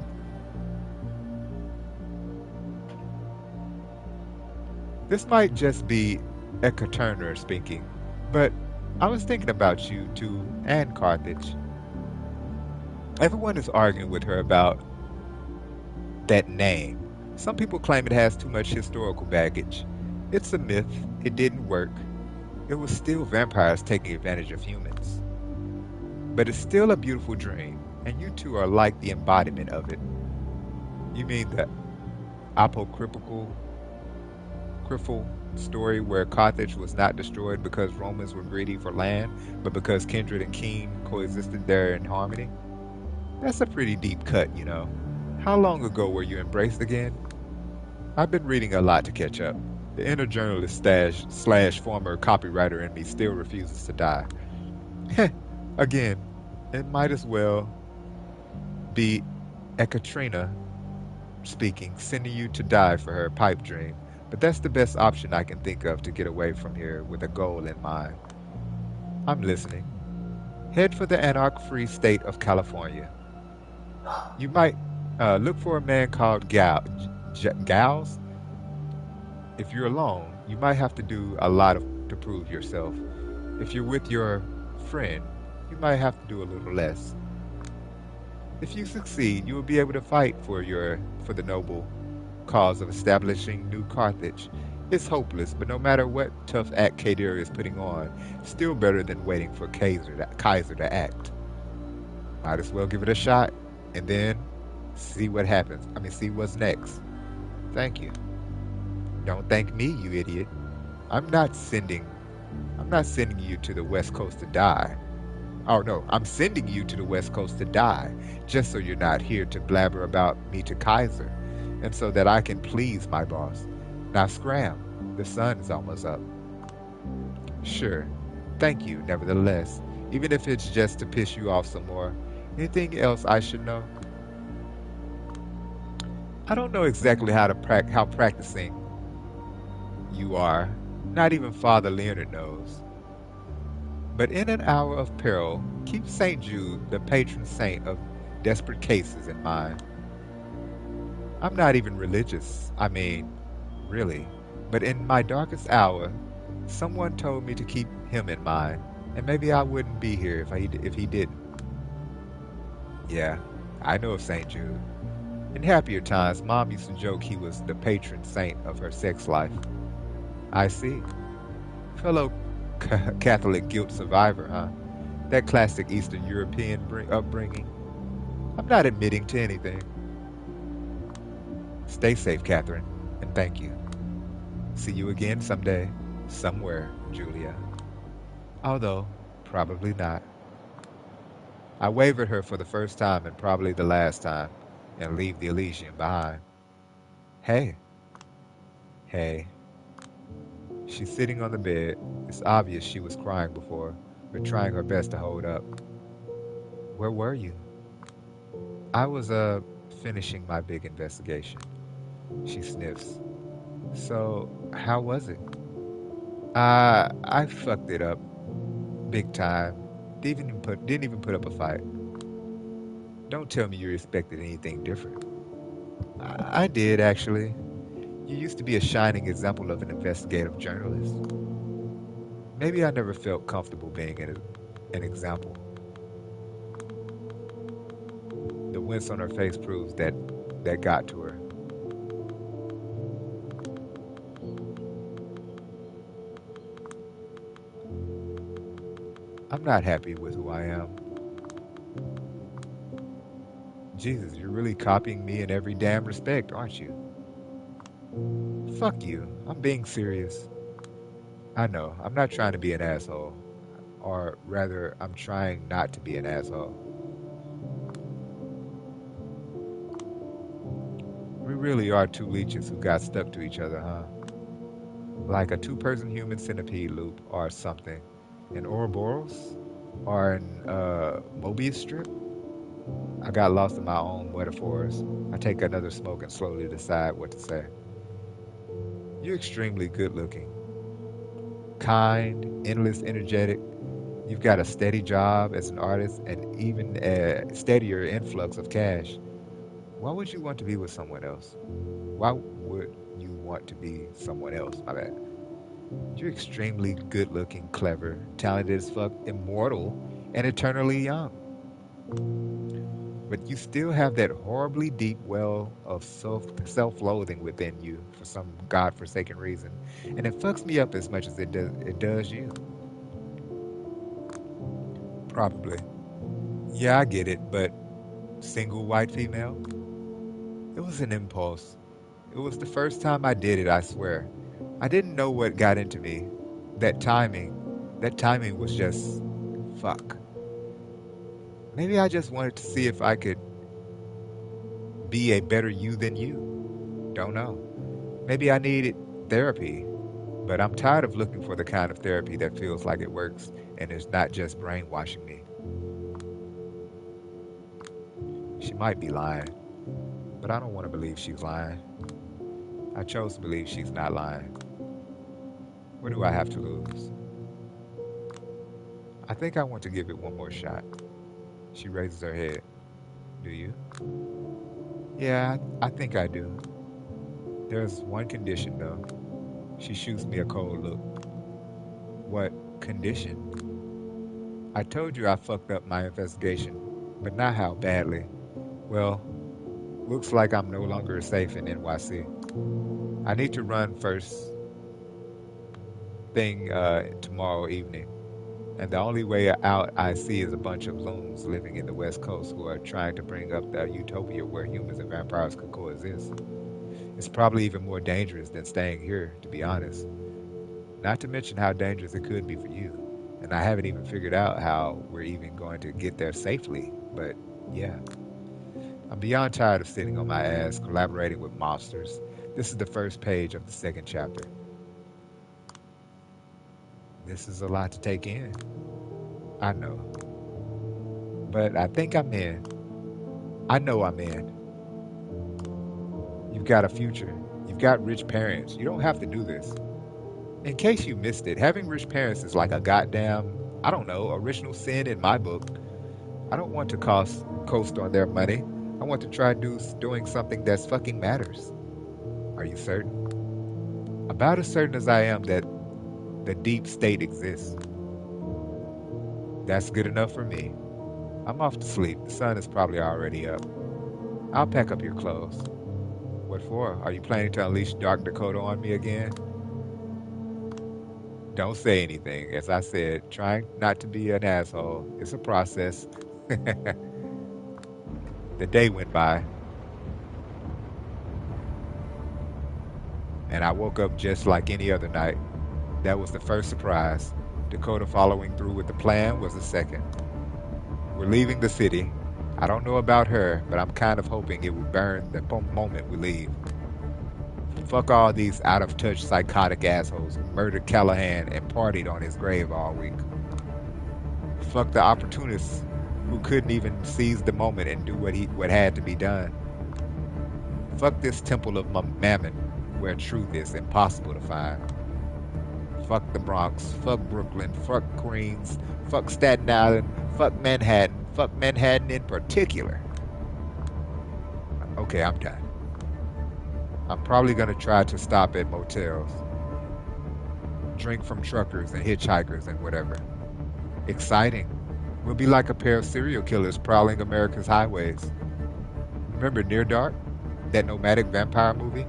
This might just be Eka Turner speaking, but I was thinking about you too, and Carthage. Everyone is arguing with her about that name. Some people claim it has too much historical baggage. It's a myth. It didn't work. It was still vampires taking advantage of humans. But it's still a beautiful dream, and you two are like the embodiment of it. You mean the apocryphal story where Carthage was not destroyed because Romans were greedy for land, but because kindred and keen coexisted there in harmony? That's a pretty deep cut, you know. How long ago were you embraced again? I've been reading a lot to catch up. The inner journalist slash former copywriter in me still refuses to die. Again, it might as well be Ekaterina speaking, sending you to die for her pipe dream. But that's the best option I can think of to get away from here with a goal in mind. I'm listening. Head for the anarch free state of California. You might look for a man called Gals. If you're alone, you might have to do a lot to prove yourself. If you're with your friend, you might have to do a little less. If you succeed, you will be able to fight for the noble cause of establishing New Carthage. It's hopeless, but no matter what tough act Kadir is putting on, still better than waiting for Kaiser to act. Might as well give it a shot, and then see what happens. I mean, see what's next. Thank you. Don't thank me, you idiot. I'm not sending I'm not sending you to the West Coast to die. Oh no, I'm sending you to the West Coast to die, just so you're not here to blabber about me to Kaiser, and so that I can please my boss. Now scram, the sun is almost up. Sure, thank you, nevertheless, even if it's just to piss you off some more. Anything else I should know? I don't know exactly how practicing you are. Not even Father Leonard knows. But in an hour of peril, keep St. Jude, the patron saint of desperate cases, in mind. I'm not even religious, I mean, really. But in my darkest hour, someone told me to keep him in mind, and maybe I wouldn't be here if he didn't. Yeah, I know of St. Jude. In happier times, Mom used to joke he was the patron saint of her sex life. I see. Fellow Catholic guilt survivor, huh? That classic Eastern European upbringing. I'm not admitting to anything. Stay safe, Catherine, and thank you. See you again someday, somewhere, Julia. Although, probably not. I wave at her for the first time and probably the last time, and leave the Elysian behind. Hey, hey. She's sitting on the bed. It's obvious she was crying before, but trying her best to hold up. Where were you? I was, finishing my big investigation. She sniffs. So, how was it? I fucked it up big time. Didn't even put up a fight. Don't tell me you expected anything different. I did actually. You used to be a shining example of an investigative journalist. Maybe I never felt comfortable being an example. The wince on her face proves that got to her. I'm not happy with who I am. Jesus, you're really copying me in every damn respect, aren't you? Fuck you. I'm being serious. I know. I'm not trying to be an asshole. Or rather, I'm trying not to be an asshole. We really are two leeches who got stuck to each other, huh? Like a two-person human centipede loop or something. An Ouroboros? Or an Mobius strip? I got lost in my own metaphors. I take another smoke and slowly decide what to say. You're extremely good looking. Kind, endless, energetic. You've got a steady job as an artist and even a steadier influx of cash. Why would you want to be with someone else? Why would you want to be someone else? My bad. You're extremely good looking, clever, talented as fuck, immortal, and eternally young. But you still have that horribly deep well of self loathing within you for some godforsaken reason. And it fucks me up as much as it does you. Probably. Yeah, I get it, but single white female? It was an impulse. It was the first time I did it, I swear. I didn't know what got into me. That timing, that timing was just fuck. Maybe I just wanted to see if I could be a better you than you. Don't know. Maybe I needed therapy, but I'm tired of looking for the kind of therapy that feels like it works and is not just brainwashing me. She might be lying, but I don't want to believe she's lying. I chose to believe she's not lying. What do I have to lose? I think I want to give it one more shot. She raises her head. Do you? Yeah, I think I do. There's one condition, though. She shoots me a cold look. What condition? I told you I fucked up my investigation, but not how badly. Well, looks like I'm no longer safe in NYC. I need to run first thing tomorrow evening, and the only way out I see is a bunch of loons living in the West Coast who are trying to bring up the utopia where humans and vampires could coexist. It's probably even more dangerous than staying here, to be honest. Not to mention how dangerous it could be for you. And I haven't even figured out how we're even going to get there safely. But yeah, I'm beyond tired of sitting on my ass collaborating with monsters. This is the first page of the second chapter. This is a lot to take in. I know. But I think I'm in. I know I'm in. You've got a future. You've got rich parents. You don't have to do this. In case you missed it, having rich parents is like a goddamn, I don't know, original sin in my book. I don't want to coast on their money. I want to try doing something that's fucking matters. Are you certain? About as certain as I am that the deep state exists. That's good enough for me. I'm off to sleep. The sun is probably already up. I'll pack up your clothes. What for? Are you planning to unleash Dark Dakota on me again? Don't say anything. As I said, trying not to be an asshole. It's a process. The day went by, and I woke up just like any other night. That was the first surprise. Dakota following through with the plan was the second. We're leaving the city. I don't know about her, but I'm kind of hoping it will burn the moment we leave. Fuck all these out of touch psychotic assholes who murdered Callahan and partied on his grave all week. Fuck the opportunists who couldn't even seize the moment and do what had to be done. Fuck this temple of Mammon where truth is impossible to find. Fuck the Bronx, fuck Brooklyn, fuck Queens, fuck Staten Island, fuck Manhattan in particular. Okay, I'm done. I'm probably gonna try to stop at motels, drink from truckers and hitchhikers and whatever. Exciting. We'll be like a pair of serial killers prowling America's highways. Remember Near Dark? That nomadic vampire movie?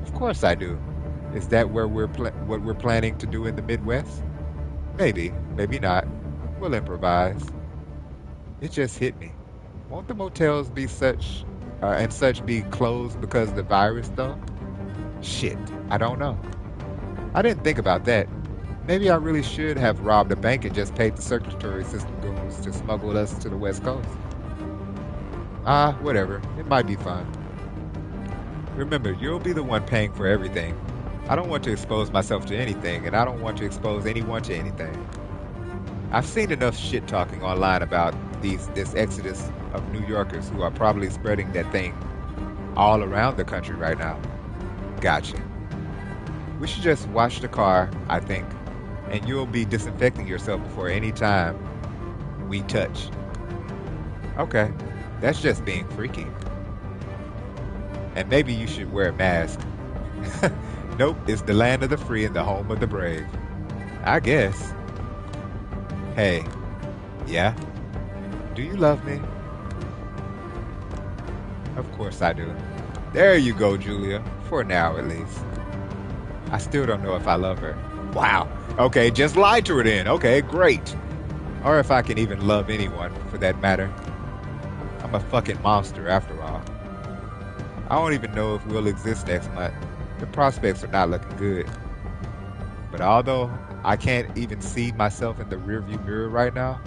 Of course I do. Is that where what we're planning to do in the Midwest? Maybe, maybe not. We'll improvise. It just hit me. Won't the motels be such be closed because of the virus though? Shit, I don't know. I didn't think about that. Maybe I really should have robbed a bank and just paid the circulatory system goons to smuggle us to the West Coast. Whatever. It might be fun. Remember, you'll be the one paying for everything. I don't want to expose myself to anything, and I don't want to expose anyone to anything. I've seen enough shit talking online about this exodus of New Yorkers who are probably spreading that thing all around the country right now. Gotcha. We should just wash the car, I think, and you'll be disinfecting yourself before any time we touch. Okay, that's just being freaky. And maybe you should wear a mask. Nope, it's the land of the free and the home of the brave. I guess. Hey, yeah? Do you love me? Of course I do. There you go, Julia. For now, at least. I still don't know if I love her. Wow. Okay, just lie to her then. Okay, great. Or if I can even love anyone, for that matter. I'm a fucking monster, after all. I don't even know if we'll exist next month. The prospects are not looking good. But although I can't even see myself in the rearview mirror right now,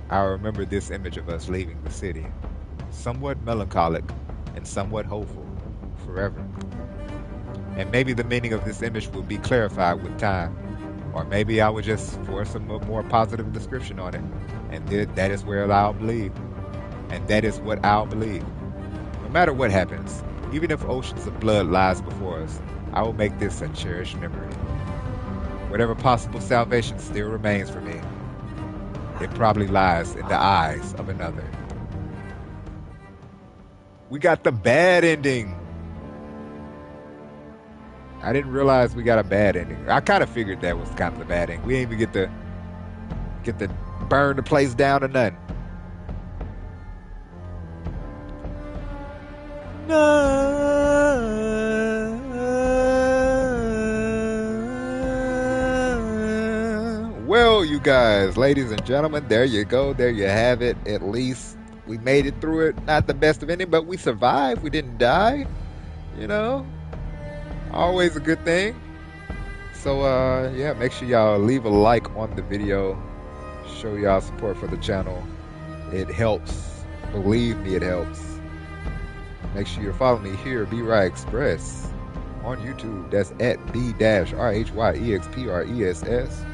I remember this image of us leaving the city. Somewhat melancholic and somewhat hopeful, forever. And maybe the meaning of this image will be clarified with time. Or maybe I would just force a more positive description on it. And that is where I'll believe. And that is what I'll believe. No matter what happens, even if oceans of blood lies before us, I will make this a cherished memory. Whatever possible salvation still remains for me, it probably lies in the eyes of another. We got the bad ending. I didn't realize we got a bad ending. I kind of figured that was kind of the bad ending. We didn't even get to burn the place down or nothing. Well, you guys, ladies and gentlemen, there you go. There you have it. At least we made it through it. Not the best of ending, but we survived. We didn't die. You know, always a good thing. So, yeah, make sure y'all leave a like on the video. Show y'all support for the channel. It helps. Believe me, it helps. Make sure you follow me here, B-Rhy Express, on YouTube. That's at B-RHYEXPRESS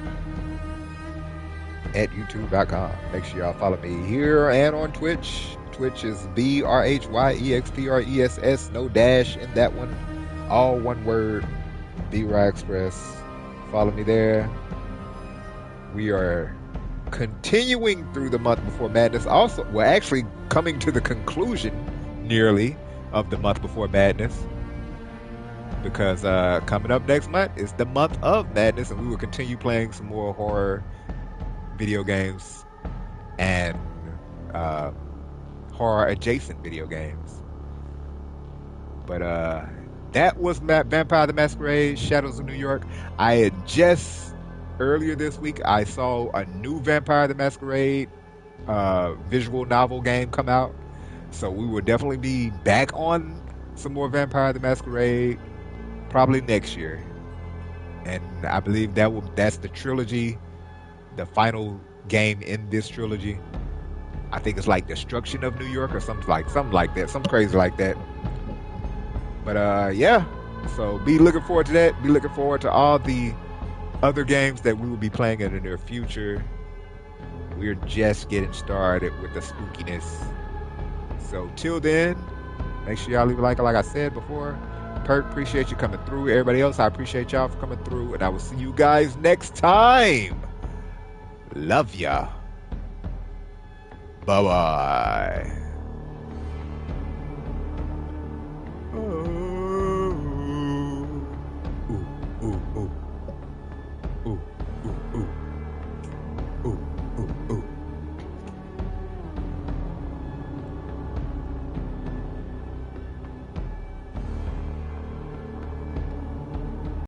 at YouTube.com. Make sure y'all follow me here and on Twitch. Twitch is B-RHYEXPRESS, no dash in that one. All one word, B-Rhy Express. Follow me there. We are continuing through the month before madness. Also, we're actually coming to the conclusion, nearly, of the month before madness, because coming up next month is the month of madness, and we will continue playing some more horror video games and horror adjacent video games. But that was Vampire the Masquerade Shadows of New York. I had just earlier this week I saw a new Vampire the Masquerade visual novel game come out. So we will definitely be back on some more Vampire the Masquerade probably next year. And I believe that's the trilogy, the final game in this trilogy. I think it's like Destruction of New York or something like that, something crazy like that. But yeah, so be looking forward to that. Be looking forward to all the other games that we will be playing in the near future. We're just getting started with the spookiness. So till then, make sure y'all leave a like I said before. Perk, appreciate you coming through. Everybody else, I appreciate y'all for coming through. And I will see you guys next time. Love ya. Bye-bye.